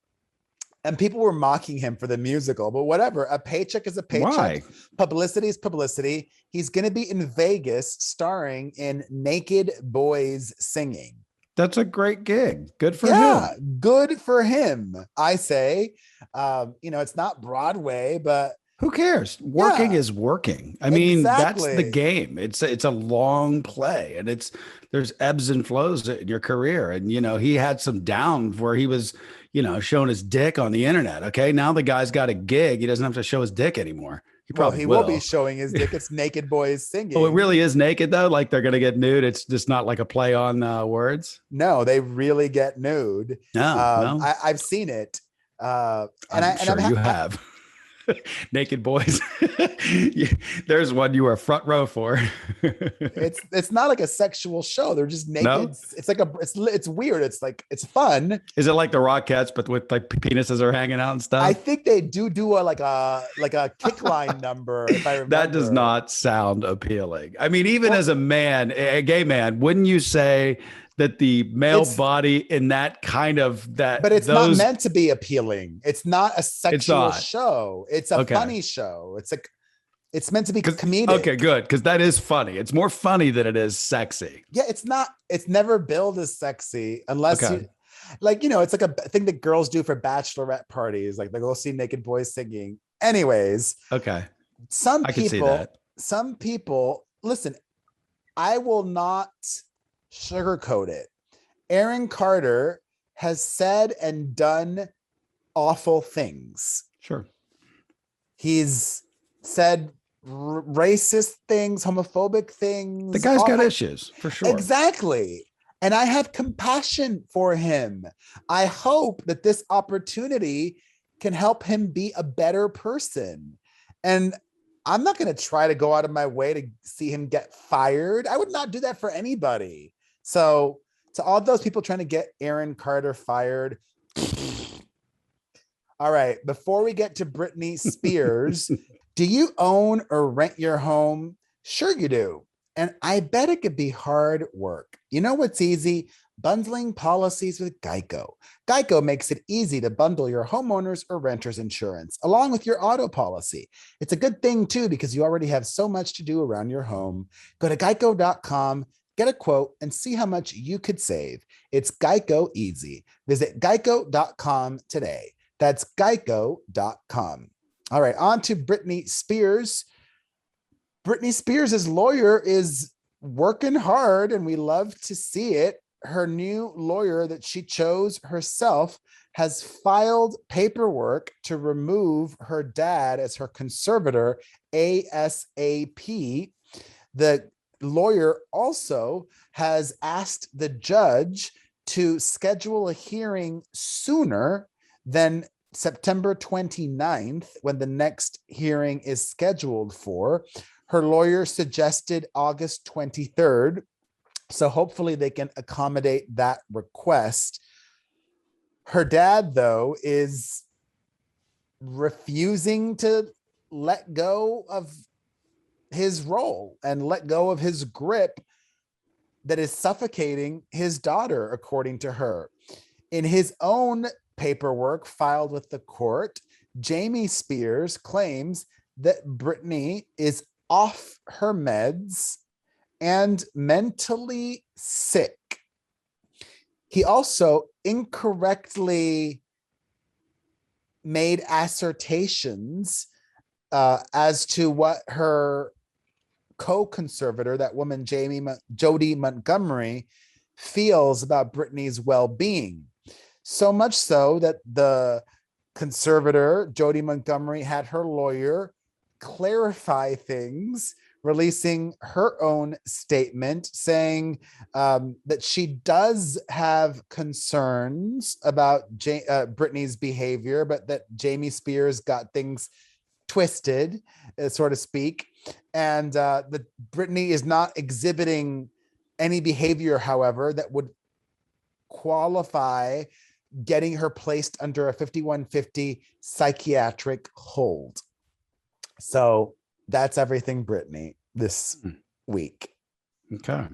And people were mocking him for the musical, but whatever. A paycheck is a paycheck. Why? Publicity is publicity. He's going to be in Vegas starring in Naked Boys Singing. That's a great gig. Good for him. Good for him. I say, it's not Broadway, but who cares? Working is working. I mean, that's the game. It's a long play, and there's ebbs and flows in your career. And he had some down where he was, showing his dick on the internet. Okay, now the guy's got a gig. He doesn't have to show his dick anymore. He will be showing his dick. It's Naked Boys Singing. Oh, it really is naked though. Like they're gonna get nude. It's just not like a play on words. No, they really get nude. No. I've seen it. I'm sure you have. Naked Boys. There's one you are front row for. It's not like a sexual show. They're just naked. No? It's like it's weird. It's like, it's fun. Is it like the Rockettes, but with like penises are hanging out and stuff? I think they do a kick line number. If I remember. That does not sound appealing. I mean, even as a man, a gay man, wouldn't you say that the male body in that kind of that, but it's not meant to be appealing. It's not a sexual show. It's a funny show. It's meant to be comedic. Okay, good. Because that is funny. It's more funny than it is sexy. Yeah, it's never billed as sexy unless it's like a thing that girls do for bachelorette parties. Like they go see Naked Boys Singing. Anyways. Okay. Some people, listen, I will not sugarcoat it. Aaron Carter has said and done awful things. Sure. He's said racist things, homophobic things. The guy's got issues for sure. Exactly. And I have compassion for him. I hope that this opportunity can help him be a better person. And I'm not going to try to go out of my way to see him get fired. I would not do that for anybody. So to all those people trying to get Aaron Carter fired. All right. Before we get to Britney Spears, do you own or rent your home? Sure you do. And I bet it could be hard work. You know what's easy? Bundling policies with Geico. Geico makes it easy to bundle your homeowners or renters insurance along with your auto policy. It's a good thing too, because you already have so much to do around your home. Go to geico.com, get a quote, and see how much you could save. It's Geico easy. Visit geico.com today. That's geico.com. All right, on to Britney Spears. Britney Spears' lawyer is working hard, and we love to see it. Her new lawyer that she chose herself has filed paperwork to remove her dad as her conservator ASAP. The lawyer also has asked the judge to schedule a hearing sooner than September 29th, when the next hearing is scheduled for. Her lawyer suggested August 23rd. So hopefully they can accommodate that request. Her dad, though, is refusing to let go of his role and let go of his grip that is suffocating his daughter, according to her. In his own paperwork filed with the court, Jamie Spears claims that Britney is off her meds and mentally sick. He also incorrectly made assertions as to what her co-conservator, that woman Jody Montgomery, feels about Britney's well-being. So much so that the conservator, Jody Montgomery, had her lawyer clarify things, releasing her own statement saying that she does have concerns about Britney's behavior, but that Jamie Spears got things twisted, so to speak, and that Britney is not exhibiting any behavior, however, that would qualify getting her placed under a 5150 psychiatric hold. So that's everything Britney this week. Okay.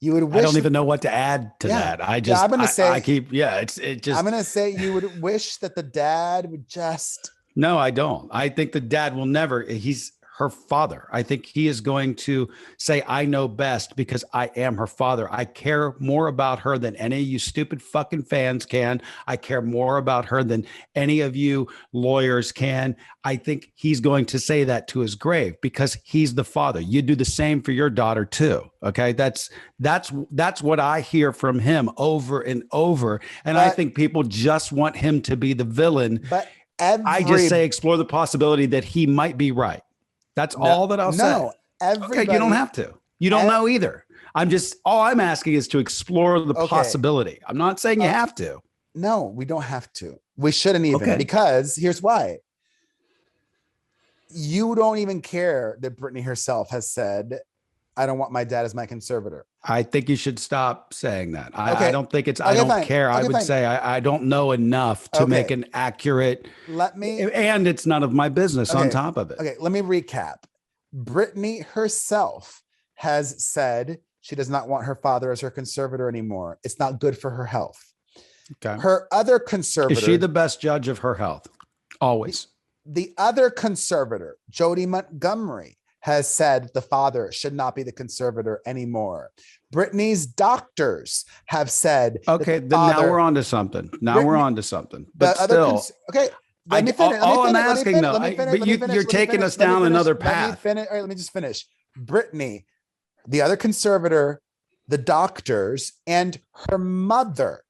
You would wish, I don't even know what to add to that. I'm gonna say you would wish that the dad would just. No, I don't. I think the dad will never. He's her father. I think he is going to say, I know best because I am her father. I care more about her than any of you stupid fucking fans can. I care more about her than any of you lawyers can. I think he's going to say that to his grave because he's the father. You do the same for your daughter too. Okay. That's what I hear from him over and over. And I think people just want him to be the villain. But I just say, explore the possibility that he might be right. That's all that I'll say. Okay, you don't have to. You don't know either. All I'm asking is to explore the possibility. I'm not saying you have to. No, we don't have to. We shouldn't even, because here's why. You don't even care that Britney herself has said, I don't want my dad as my conservator. I think you should stop saying that. I don't think it's, I don't care. I would say I don't know enough to make an accurate, and it's none of my business on top of it. Okay, let me recap. Britney herself has said she does not want her father as her conservator anymore. It's not good for her health. Okay. Her other conservator. Is she the best judge of her health? Always. The other conservator, Jody Montgomery, has said the father should not be the conservator anymore. Britney's doctors have said. Okay, then now we're on to something. But still, let me finish. All I'm asking though, you're taking us down another path. All right, let me just finish. Britney, the other conservator, the doctors, and her mother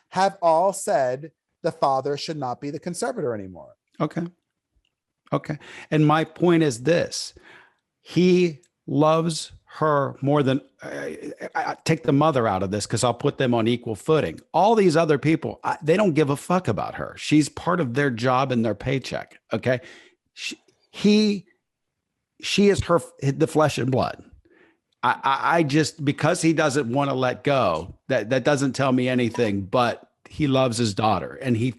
have all said the father should not be the conservator anymore. Okay. And my point is this. He loves her more than I take the mother out of this because I'll put them on equal footing. All these other people, they don't give a fuck about her. She's part of their job and their paycheck. Okay. She is the flesh and blood. I just, because he doesn't want to let go, that doesn't tell me anything, but he loves his daughter and he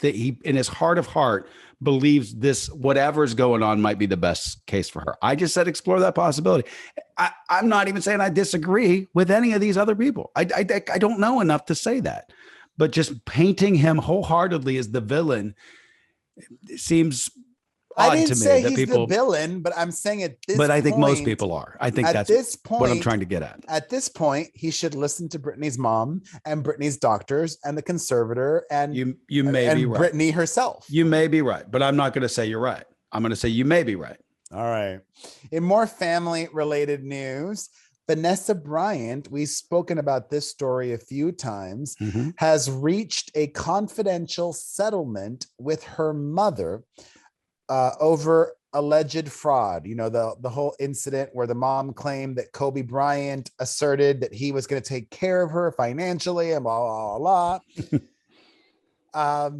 in his heart of heart believes this, whatever's going on might be the best case for her. I just said, explore that possibility. I'm not even saying I disagree with any of these other people. I don't know enough to say that, but just painting him wholeheartedly as the villain seems odd I didn't to me. say he's the villain, but I'm saying at this point. But I think most people are. I think that's what I'm trying to get at. At this point, he should listen to Britney's mom and Britney's doctors and the conservator and you may be right. Britney herself. You may be right, but I'm not going to say you're right. I'm going to say you may be right. All right. In more family-related news, Vanessa Bryant, we've spoken about this story a few times, has reached a confidential settlement with her mother over alleged fraud. You know, the whole incident where the mom claimed that Kobe Bryant asserted that he was going to take care of her financially and blah, blah, blah.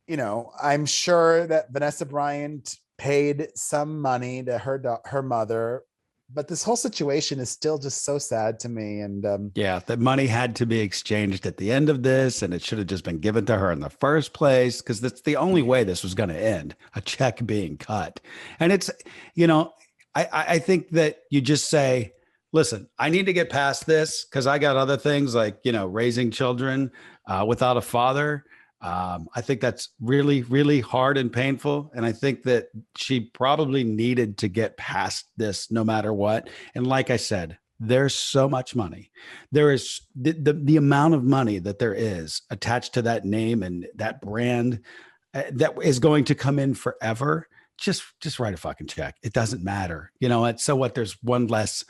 You know, I'm sure that Vanessa Bryant paid some money to her mother But this whole situation is still just so sad to me. And Yeah, that money had to be exchanged at the end of this, and it should have just been given to her in the first place, because that's the only way this was going to end, a check being cut. And it's, you know, I think that you just say, listen, I need to get past this because I got other things like, you know, raising children without a father. I think that's really, really hard and painful. And I think that she probably needed to get past this no matter what. And like I said, there's so much money. There is the amount of money that there is attached to that name and that brand that is going to come in forever. Just write a fucking check. It doesn't matter. You know, so what, there's one less,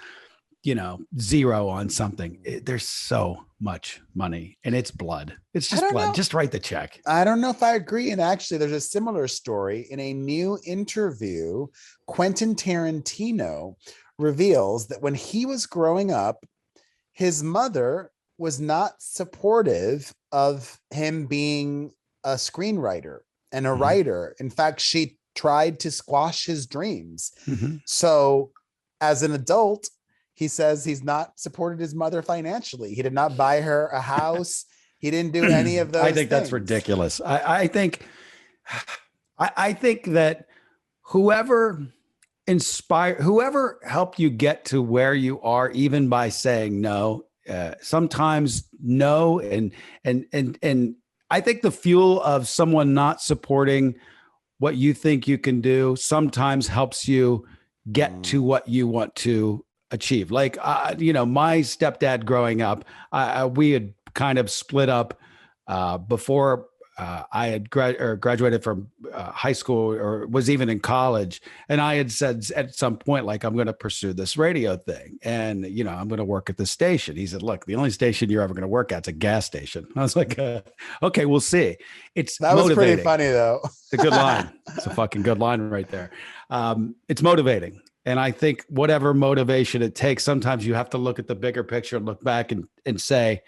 you know, zero on something. There's so much money and it's blood. It's just blood. Just write the check. I don't know if I agree. And actually, there's a similar story in a new interview. Quentin Tarantino reveals that when he was growing up, his mother was not supportive of him being a screenwriter and a writer. In fact, she tried to squash his dreams. So as an adult, he says he's not supported his mother financially. He did not buy her a house. He didn't do any of those I think things. That's ridiculous. I think that whoever helped you get to where you are, even by saying no, sometimes no. And I think the fuel of someone not supporting what you think you can do sometimes helps you get to what you want to achieve. Like, you know, my stepdad growing up, we had kind of split up before I had graduated from high school or was even in college. And I had said at some point, like, I'm going to pursue this radio thing. And, you know, I'm going to work at the station. He said, look, the only station you're ever going to work at's a gas station. I was like, okay, we'll see. That was pretty funny, though. It's a good line. It's a fucking good line right there. It's motivating. And I think whatever motivation it takes, sometimes you have to look at the bigger picture and look back and say,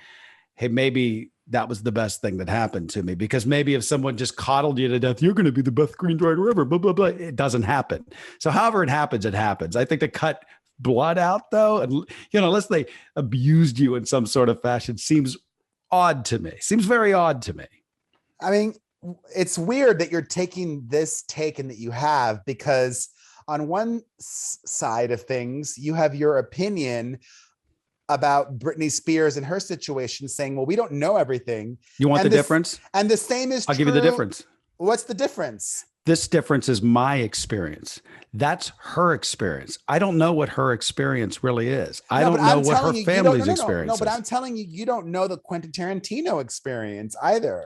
hey, maybe that was the best thing that happened to me. Because maybe if someone just coddled you to death, you're going to be the best screenwriter ever, blah, blah, blah. It doesn't happen. So however it happens, it happens. I think to cut blood out, though, and, you know, unless they abused you in some sort of fashion, seems odd to me. Seems very odd to me. I mean, it's weird that you're taking this take and that you have, because on one side of things, you have your opinion about Britney Spears and her situation, saying, well, we don't know everything. You want the difference? And the same is true. I'll give you the difference. What's the difference? This difference is my experience. That's her experience. I don't know what her experience really is. I don't know what her family's experience is. No, but I'm telling you, you don't know the Quentin Tarantino experience either.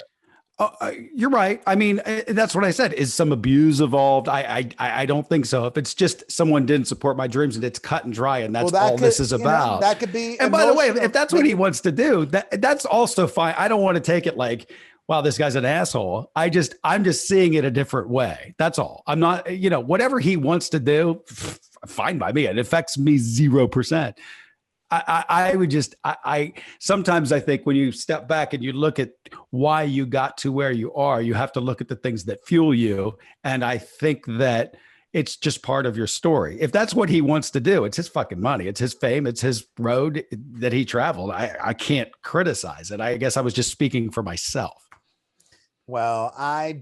You're right. I mean, that's what I said. Is some abuse involved? I don't think so. If it's just someone didn't support my dreams and it's cut and dry, and that's all this is about. That could be. And by the way, if that's what he wants to do, that's also fine. I don't want to take it like, wow, this guy's an asshole. I'm just seeing it a different way. That's all. I'm not, you know, whatever he wants to do, fine by me. It affects me 0%. I would just, sometimes I think when you step back and you look at why you got to where you are, you have to look at the things that fuel you. And I think that it's just part of your story. If that's what he wants to do, it's his fucking money. It's his fame. It's his road that he traveled. I can't criticize it. I guess I was just speaking for myself. Well, I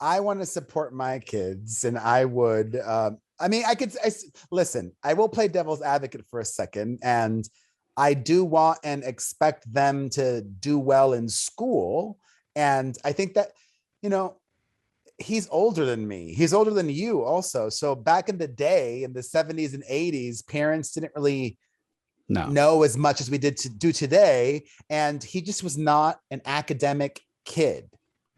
want to support my kids, and I would, I mean, listen, I will play devil's advocate for a second. And I do want and expect them to do well in school. And I think that, you know, he's older than me. He's older than you also. So back in the day, in the 70s and 80s, parents didn't really know as much as we do today. And he just was not an academic kid.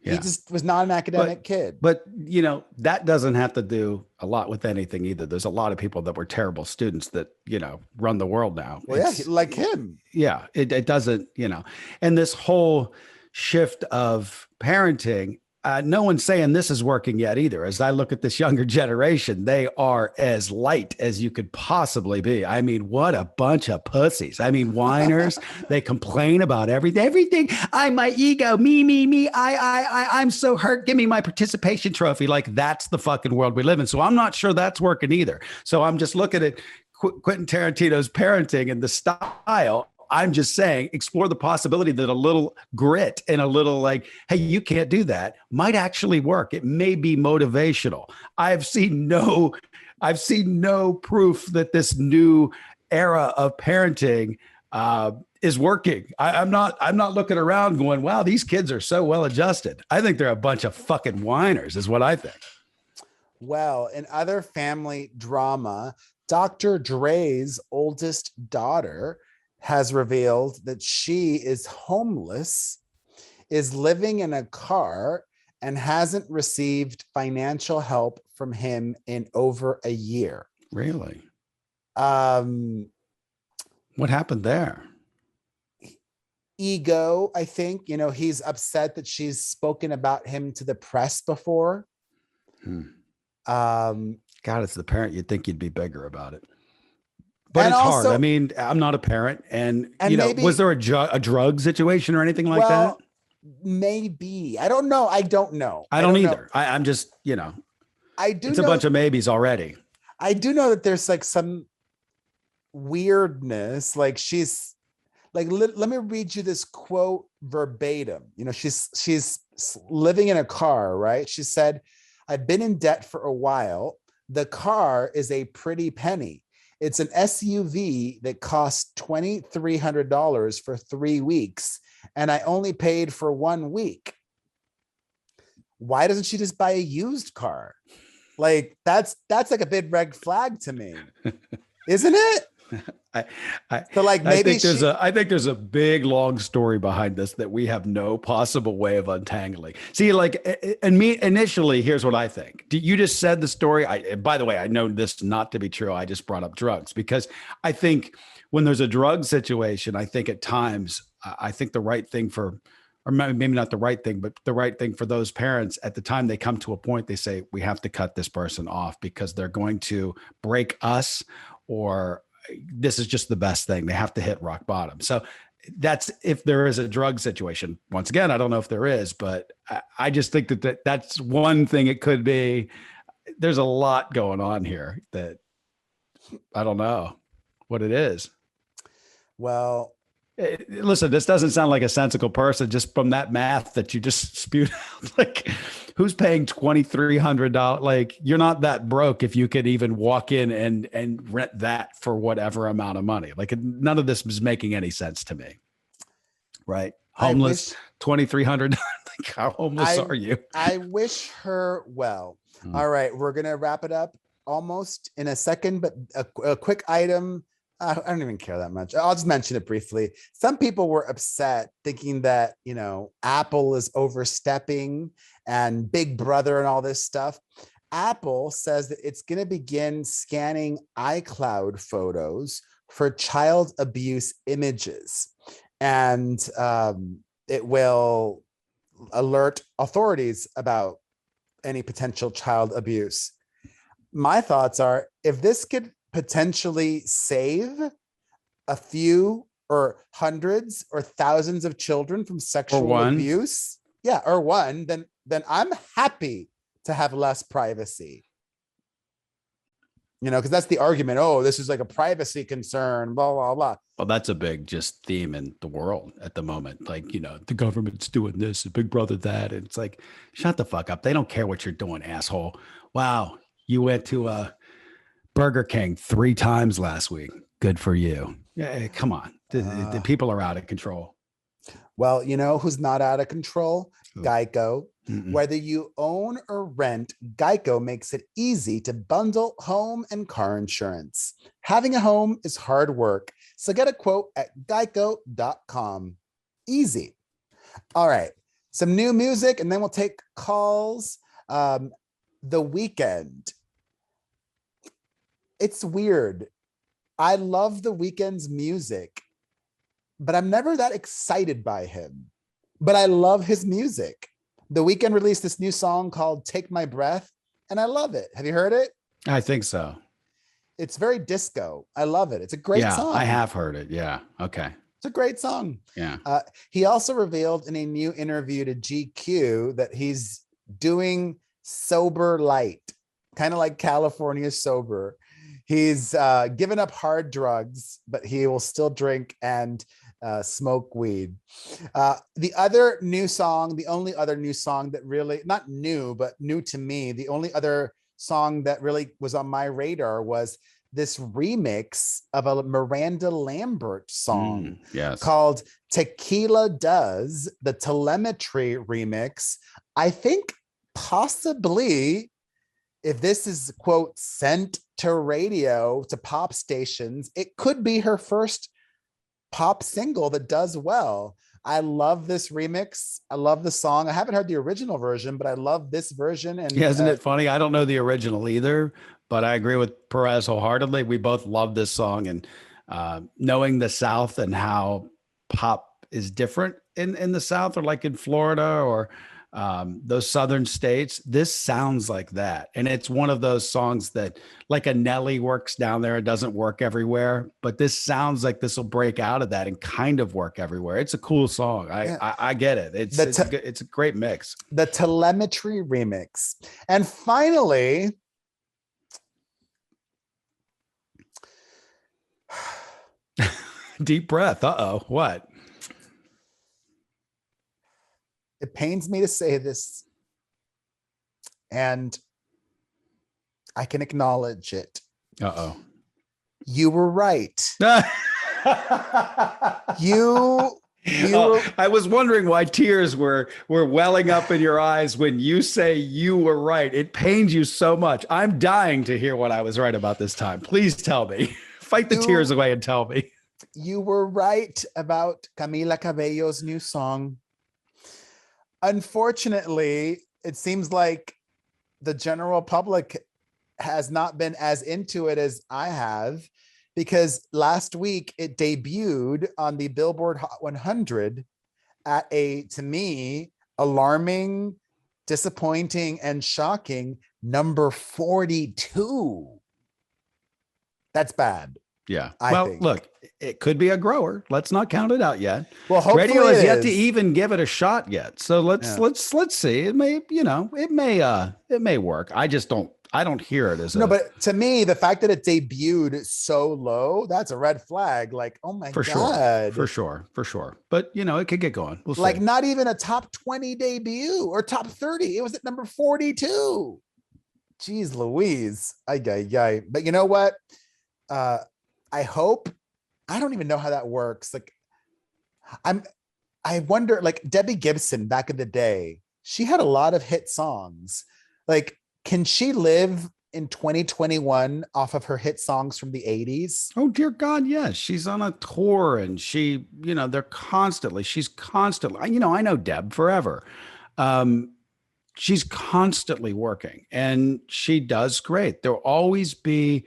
Yeah. He just was not an academic kid. But, you know, that doesn't have to do a lot with anything either. There's a lot of people that were terrible students that, you know, run the world now. Well, yeah, like him. Yeah, it doesn't, you know. And this whole shift of parenting, No one's saying this is working yet either. As I look at this younger generation, they are as light as you could possibly be. I mean, what a bunch of pussies. I mean, whiners. They complain about everything. Everything. I'm my ego. Me. I'm so hurt. Give me my participation trophy. Like that's the fucking world we live in. So I'm not sure that's working either. So I'm just looking at Quentin Tarantino's parenting and the style. I'm just saying, explore the possibility that a little grit and a little like, hey, you can't do that might actually work. It may be motivational. I've seen no proof that this new era of parenting is working. I'm not looking around going, wow, these kids are so well adjusted. I think they're a bunch of fucking whiners, is what I think. Well, in other family drama, Dr. Dre's oldest daughter has revealed that she is homeless, is living in a car, and hasn't received financial help from him in over a year. Really? What happened there? Ego, I think. You know, he's upset that she's spoken about him to the press before. God, it's the parent. You'd think you'd be bigger about it. But it's also hard. I mean, I'm not a parent. And you know, maybe, was there a drug situation or anything like that? Maybe. I don't know. I don't either. Know. I'm just, you know, it's a bunch of maybes already. I do know that there's like some weirdness. Like she's like, let me read you this quote verbatim. You know, she's living in a car, right? She said, I've been in debt for a while. The car is a pretty penny. It's an SUV that cost $2,300 for 3 weeks, and I only paid for 1 week. Why doesn't she just buy a used car? Like that's like a big red flag to me, isn't it? So like maybe I think there's a big long story behind this that we have no possible way of untangling. See, like, and me initially, here's what I think. You just said the story. By the way, I know this not to be true. I just brought up drugs because I think when there's a drug situation, I think at times I think the right thing for, or maybe not the right thing, but the right thing for those parents at the time they come to a point, they say, we have to cut this person off because they're going to break us, or this is just the best thing. They have to hit rock bottom. So that's if there is a drug situation. Once again, I don't know if there is, but I just think that's one thing it could be. There's a lot going on here that I don't know what it is. Well, listen, this doesn't sound like a sensible person just from that math that you just spewed out. Like, who's paying $2,300? Like, you're not that broke if you could even walk in and rent that for whatever amount of money. Like, none of this is making any sense to me. Right? Homeless, $2,300. Like, how homeless are you? I wish her well. All right, we're gonna wrap it up almost in a second, but a quick item. I don't even care that much. I'll just mention it briefly. Some people were upset thinking that, you know, Apple is overstepping and Big Brother and all this stuff. Apple says that it's going to begin scanning iCloud photos for child abuse images. And it will alert authorities about any potential child abuse. My thoughts are, if this could potentially save a few or hundreds or thousands of children from sexual abuse, then I'm happy to have less privacy. You know, because that's the argument. Oh, this is like a privacy concern, blah, blah, blah. Well, that's a big just theme in the world at the moment. Like, you know, the government's doing this, Big Brother that. And it's like, shut the fuck up. They don't care what you're doing, asshole. Wow. You went to Burger King 3 times last week. Good for you. Yeah, come on. The people are out of control. Well, you know who's not out of control? Who? Geico. Whether you own or rent, Geico makes it easy to bundle home and car insurance. Having a home is hard work, so get a quote at geico.com. Easy. All right, some new music, and then we'll take calls. The Weeknd. It's weird. I love The Weeknd's music, but I'm never that excited by him. But I love his music. The Weeknd released this new song called Take My Breath, and I love it. Have you heard it? I think so. It's very disco. I love it. It's a great Yeah, song. I have heard it. Yeah. Okay. It's a great song. Yeah. He also revealed in a new interview to GQ that he's doing sober light, kind of like California sober. He's given up hard drugs, but he will still drink and smoke weed. The other new song, the only other new song that really, not new, but new to me, the only other song that really was on my radar was this remix of a Miranda Lambert song called Tequila Does, the Telemetry remix. I think possibly if this is, quote, sent to radio, to pop stations, it could be her first pop single that does well. I love this remix. I love the song. I haven't heard the original version, but I love this version. And yeah, isn't it funny? I don't know the original either, but I agree with Perez wholeheartedly. We both love this song, and knowing the South and how pop is different in the South, or like in Florida or those southern states, this sounds like that. And it's one of those songs that, like a Nelly, works down there. It doesn't work everywhere, but this sounds like this will break out of that and kind of work everywhere. It's a cool song. I get it. It's a great mix. The Telemetry remix. And finally, deep breath. Uh-oh. What? It pains me to say this, and I can acknowledge it. Uh-oh. You were right. I was wondering why tears were welling up in your eyes when you say you were right. It pains you so much. I'm dying to hear what I was right about this time. Please tell me. Fight the tears away and tell me. You were right about Camila Cabello's new song. Unfortunately, it seems like the general public has not been as into it as I have, because last week it debuted on the Billboard Hot 100 at a, to me, alarming, disappointing, and shocking number 42. That's bad. Yeah. I think. Look, it could be a grower. Let's not count it out yet. Well, hopefully radio has yet to even give it a shot yet. So let's see. It may, it may work. I don't hear it as but to me, the fact that it debuted so low, that's a red flag. Like, oh my God. For sure. But it could get going. We'll see. Like, not even a top 20 debut or top 30. It was at number 42. Jeez Louise. But you know what? I hope, I don't even know how that works. Like, I wonder, like Debbie Gibson back in the day, she had a lot of hit songs. Like, can she live in 2021 off of her hit songs from the 80s? Oh, dear God, yes. She's on a tour, and she's constantly, I know Deb forever. She's constantly working, and she does great. There'll always be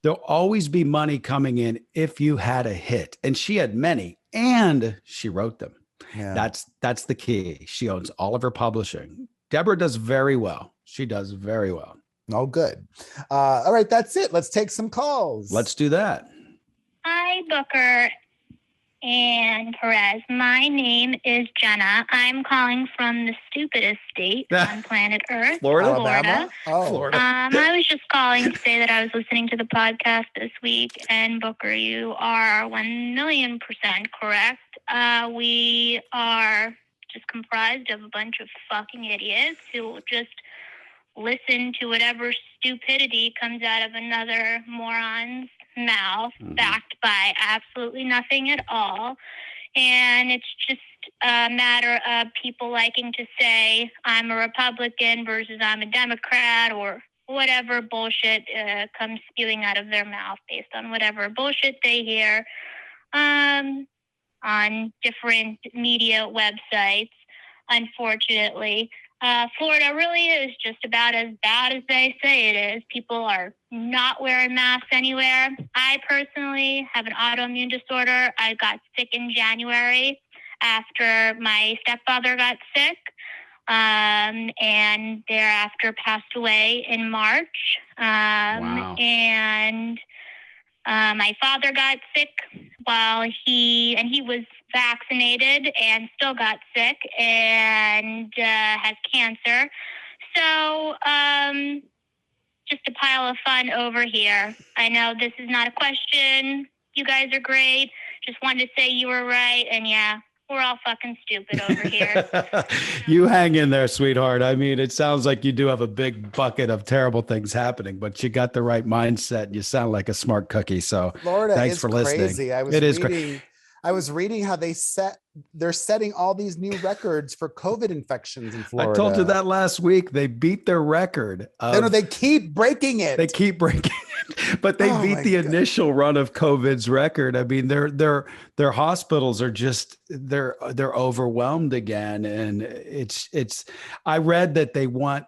money coming in if you had a hit, and she had many, and she wrote them. Yeah. That's the key. She owns all of her publishing. Deborah does very well. She does very well. Oh, good. All right, that's it. Let's take some calls. Let's do that. Hi, Booker and Perez. My name is Jenna. I'm calling from the stupidest state on planet Earth, Florida. Oh, Florida. I was just calling to say that I was listening to the podcast this week, and Booker, you are 1,000,000% correct. We are just comprised of a bunch of fucking idiots who just listen to whatever stupidity comes out of another moron's mouth, backed by absolutely nothing at all. And it's just a matter of people liking to say, I'm a Republican versus I'm a Democrat, or whatever bullshit comes spewing out of their mouth based on whatever bullshit they hear on different media websites, unfortunately. Florida really is just about as bad as they say it is. People are not wearing masks anywhere. I personally have an autoimmune disorder. I got sick in January after my stepfather got sick. and thereafter passed away in March. Wow. And my father got sick while he was vaccinated and still got sick and has cancer. So just a pile of fun over here. I know this is not a question. You guys are great. Just wanted to say you were right. And yeah, we're all fucking stupid over here. You hang in there, sweetheart. I mean, it sounds like you do have a big bucket of terrible things happening, but you got the right mindset and you sound like a smart cookie. So Florida thanks is for crazy. listening. I was reading how they're setting all these new records for COVID infections in Florida. I told you that last week. They beat their record. No, they keep breaking it. They keep breaking it, but they beat the initial run of COVID's record. I mean, their hospitals are just they're overwhelmed again, and it's. I read that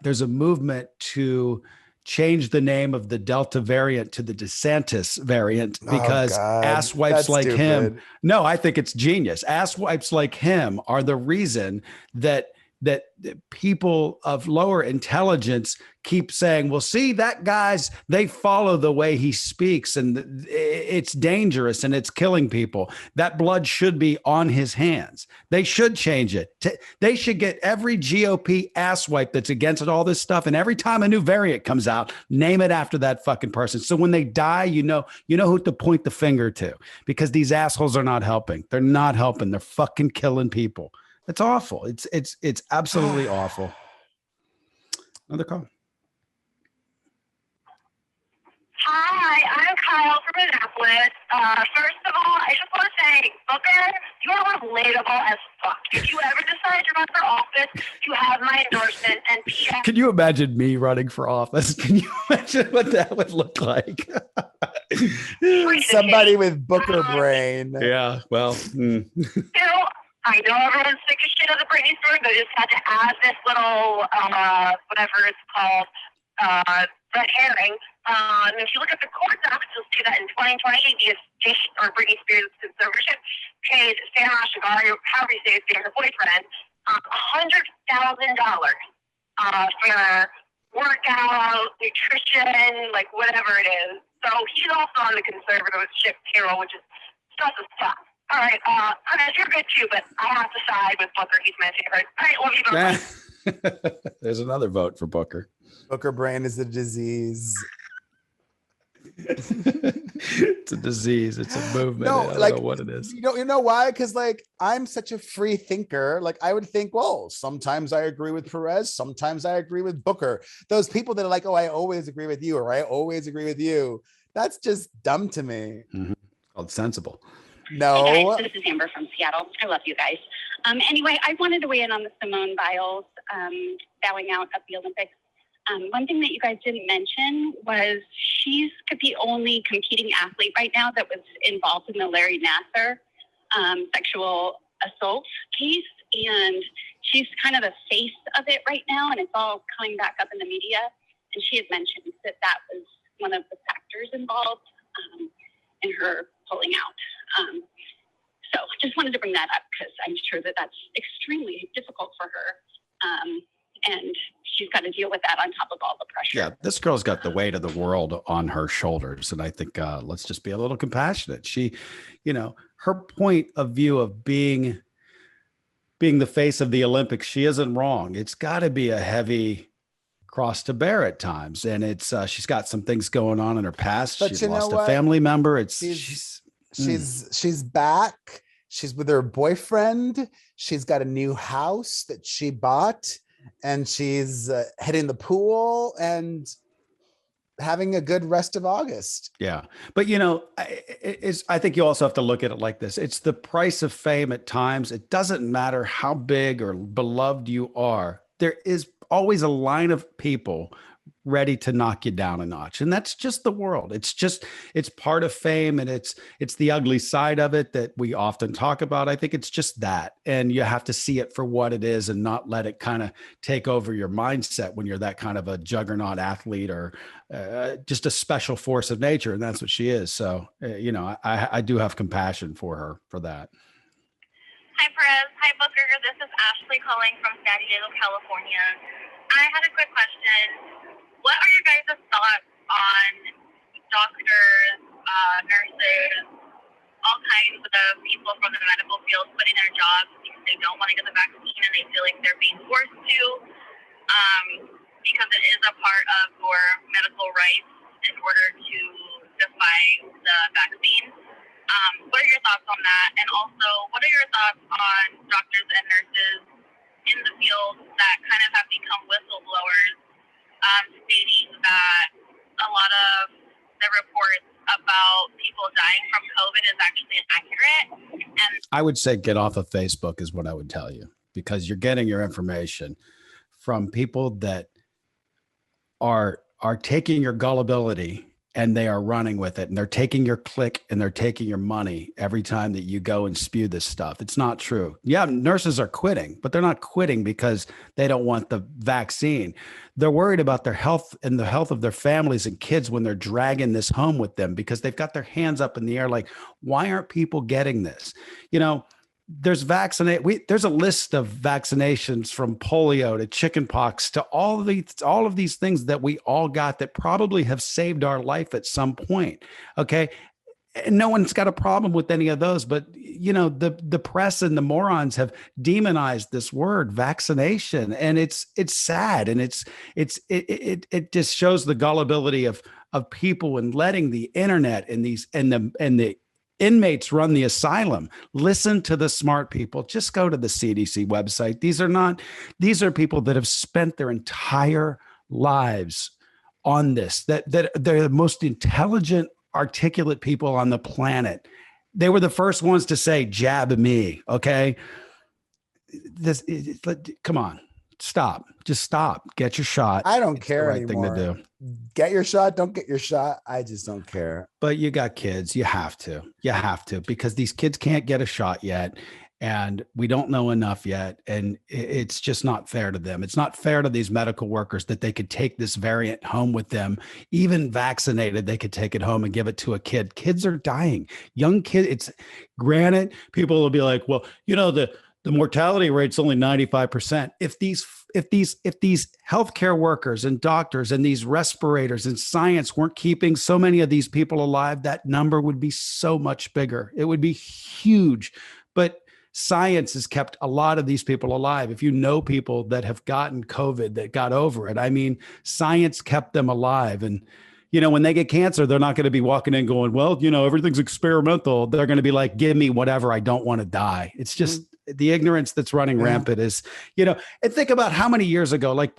there's a movement to change the name of the Delta variant to the DeSantis variant because asswipes like him. No, I think it's genius. Asswipes like him are the reason that people of lower intelligence keep saying, well, see, that they follow the way he speaks and it's dangerous and it's killing people. That blood should be on his hands. They should change it. They should get every GOP asswipe that's against all this stuff. And every time a new variant comes out, name it after that fucking person. So when they die, you know who to point the finger to, because these assholes are not helping. They're not helping. They're fucking killing people. It's awful. It's absolutely awful. Another call. Hi, I'm Kyle from Minneapolis. First of all, I just want to say, Booker, you are relatable as fuck. If you ever decide to run for office, you have my endorsement. And P.S. Can you imagine me running for office? Can you imagine what that would look like? Somebody with Booker brain. Yeah, well. I know everyone's sick as shit of the Britney story, but I just had to add this little, whatever it's called, red herring. If you look at the court docs, you'll see that in 2020, the estate or Britney Spears' conservatorship paid Sam Asghari, however you say his name, her boyfriend, $100,000 for workout, nutrition, like whatever it is. So he's also on the conservatorship payroll, which is stuff is tough. All right, Chris, you're good too, but I have to side with Booker. He's my favorite. All right, love you both. There's another vote for Booker. Booker brain is a disease. It's a disease. It's a movement. I don't know what it is. You know why? Because I'm such a free thinker. I would think, well, sometimes I agree with Perez, sometimes I agree with Booker. Those people that are like, oh, I always agree with you, or I always agree with you. That's just dumb to me. Mm-hmm. Called sensible. No. Hey guys, this is Amber from Seattle. I love you guys. Anyway, I wanted to weigh in on the Simone Biles bowing out of the Olympics. One thing that you guys didn't mention was she's the only competing athlete right now that was involved in the Larry Nassar sexual assault case. And she's kind of the face of it right now, and it's all coming back up in the media. And she had mentioned that was one of the factors involved in her pulling out. So just wanted to bring that up because I'm sure that that's extremely difficult for her. And she's got to deal with that on top of all the pressure. Yeah, this girl's got the weight of the world on her shoulders. And I think let's just be a little compassionate. She, her point of view of being the face of the Olympics, she isn't wrong. It's got to be a heavy cross to bear at times. And it's she's got some things going on in her past. But she's lost a family member. She's back. She's with her boyfriend. She's got a new house that she bought, and she's hitting the pool and having a good rest of August. Yeah. But, I think you also have to look at it like this. It's the price of fame at times. It doesn't matter how big or beloved you are. There is always a line of people ready to knock you down a notch. And that's just the world. It's part of fame, and it's the ugly side of it that we often talk about. I think it's just that. And you have to see it for what it is and not let it kind of take over your mindset when you're that kind of a juggernaut athlete or just a special force of nature. And that's what she is. So, I do have compassion for her for that. Hi, Perez. Hi, Booker. This is Ashley calling from San Diego, California. I had a quick question. What are your guys' thoughts on doctors, nurses, all kinds of people from the medical field quitting their jobs because they don't want to get the vaccine and they feel like they're being forced to, because it is a part of your medical rights in order to defy the vaccine? What are your thoughts on that? And also, what are your thoughts on doctors and nurses in the field that kind of have become whistleblowers, stating that a lot of the reports about people dying from COVID is actually inaccurate? And I would say get off of Facebook is what I would tell you, because you're getting your information from people that are taking your gullibility and they are running with it, and they're taking your click and they're taking your money every time that you go and spew this stuff. It's not true. Yeah, nurses are quitting, but they're not quitting because they don't want the vaccine. They're worried about their health and the health of their families and kids when they're dragging this home with them, because they've got their hands up in the air like, why aren't people getting this? You know, there's there's a list of vaccinations from polio to chickenpox to all of these things that we all got that probably have saved our life at some point. Okay. And no one's got a problem with any of those, but you know, the press and the morons have demonized this word vaccination, and it's sad. And it just shows the gullibility of people and letting the internet and the inmates run the asylum. Listen to the smart people. Just go to the CDC website. These are people that have spent their entire lives on this, that they're the most intelligent, articulate people on the planet. They were the first ones to say, jab me. Okay. Come on, just stop, get your shot. I don't It's care the right anymore. thing to do. Get your shot, don't get your shot. I just don't care. But you got kids. You have to, because these kids can't get a shot yet. And we don't know enough yet. And it's just not fair to them. It's not fair to these medical workers that they could take this variant home with them. Even vaccinated, they could take it home and give it to a kid. Kids are dying. Young kids, it's granted, people will be like, well, you know, the mortality rate's only 95%. If these healthcare workers and doctors and these respirators and science weren't keeping so many of these people alive, that number would be so much bigger. It would be huge. But science has kept a lot of these people alive. If you know people that have gotten COVID, that got over it, I mean, science kept them alive. And, you know, when they get cancer, they're not going to be walking in going, well, you know, everything's experimental. They're going to be like, give me whatever. I don't want to die. It's just the ignorance that's running rampant is, you know, and think about how many years ago, like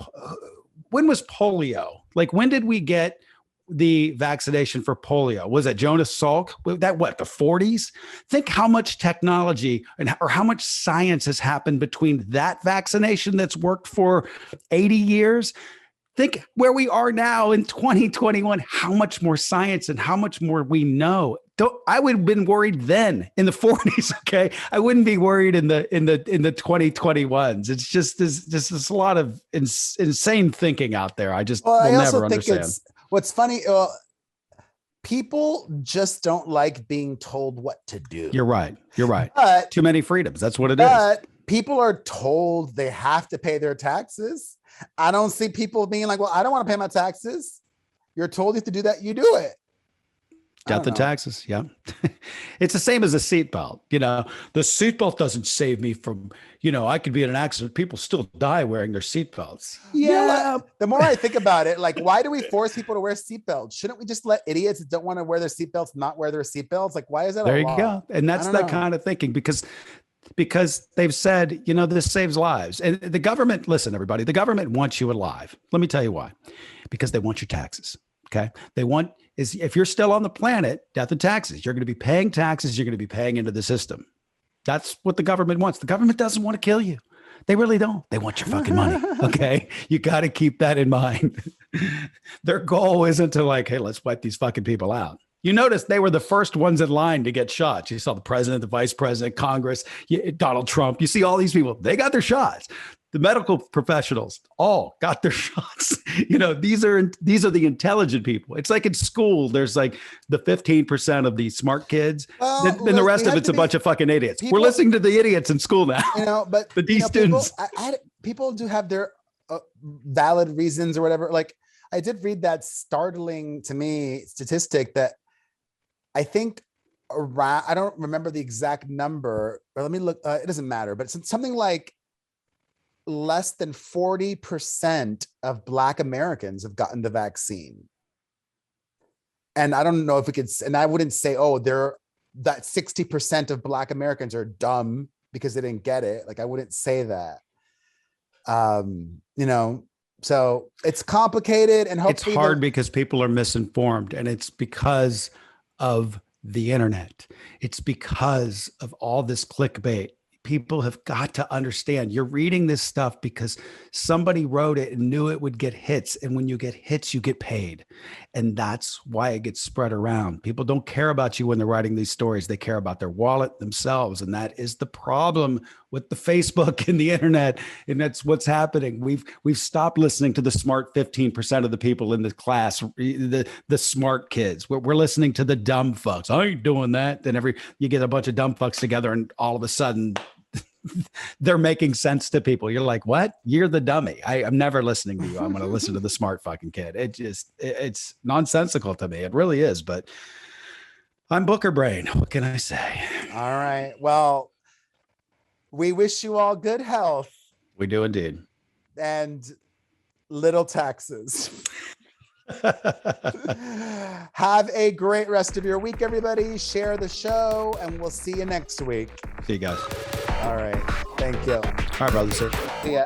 when was polio? Like when did we get the vaccination for polio? Was it Jonas Salk? That what, the 40s? Think how much technology or how much science has happened between that vaccination that's worked for 80 years. Think where we are now in 2021, how much more science and how much more we know. I would have been worried then in the 40s. Okay. I wouldn't be worried in the 2021s. It's just this a lot of insane thinking out there. I just will never understand. What's funny, people just don't like being told what to do. You're right. But, too many freedoms. That's what it is. But people are told they have to pay their taxes. I don't see people being like, well, I don't want to pay my taxes. You're told you have to do that. You do it. Death and taxes. Yeah. It's the same as a seatbelt. You know, the seatbelt doesn't save me from, you know, I could be in an accident. People still die wearing their seatbelts. Yeah. The more I think about it, like, why do we force people to wear seatbelts? Shouldn't we just let idiots that don't want to wear their seatbelts not wear their seatbelts? Like, why is that? There you go. And that's that kind of thinking, because they've said, you know, this saves lives. And the government, listen, everybody, the government wants you alive. Let me tell you why. Because they want your taxes. Okay. If you're still on the planet, death and taxes, you're going to be paying taxes. You're going to be paying into the system. That's what the government wants. The government doesn't want to kill you. They really don't. They want your fucking money. Okay. You got to keep that in mind. Their goal isn't to like, hey, let's wipe these fucking people out. You notice they were the first ones in line to get shots. You saw the president, the vice president, Congress, Donald Trump. You see all these people, they got their shots. The medical professionals all got their shots. These are the intelligent people. It's like in school, there's like the 15% of the smart kids, and the rest of it's a bunch of fucking idiots. We're listening to the idiots in school now. But these students, people do have their valid reasons or whatever. Like I did read that startling to me statistic that I think around, I don't remember the exact number, but let me look. It doesn't matter, but it's something like less than 40% of Black Americans have gotten the vaccine. And I don't know if we could, and I wouldn't say, that 60% of Black Americans are dumb because they didn't get it. Like I wouldn't say that. So it's complicated, and hopefully it's hard because people are misinformed, and it's because of the internet. It's because of all this clickbait. People have got to understand you're reading this stuff because somebody wrote it and knew it would get hits. And when you get hits, you get paid. And that's why it gets spread around. People don't care about you when they're writing these stories. They care about their wallet themselves. And that is the problem with the Facebook and the internet. And that's what's happening. We've stopped listening to the smart 15% of the people in the class, the smart kids. We're listening to the dumb fucks. I ain't doing that. Then you get a bunch of dumb fucks together and all of a sudden they're making sense to people. You're like, what? You're the dummy. I'm never listening to you. I'm going to listen to the smart fucking kid. It's nonsensical to me. It really is. But I'm Booker Brain. What can I say? All right. Well, we wish you all good health. We do indeed. And little taxes. Have a great rest of your week, everybody. Share the show, and we'll see you next week. See you guys. All right. Thank you. All right, brother. See ya.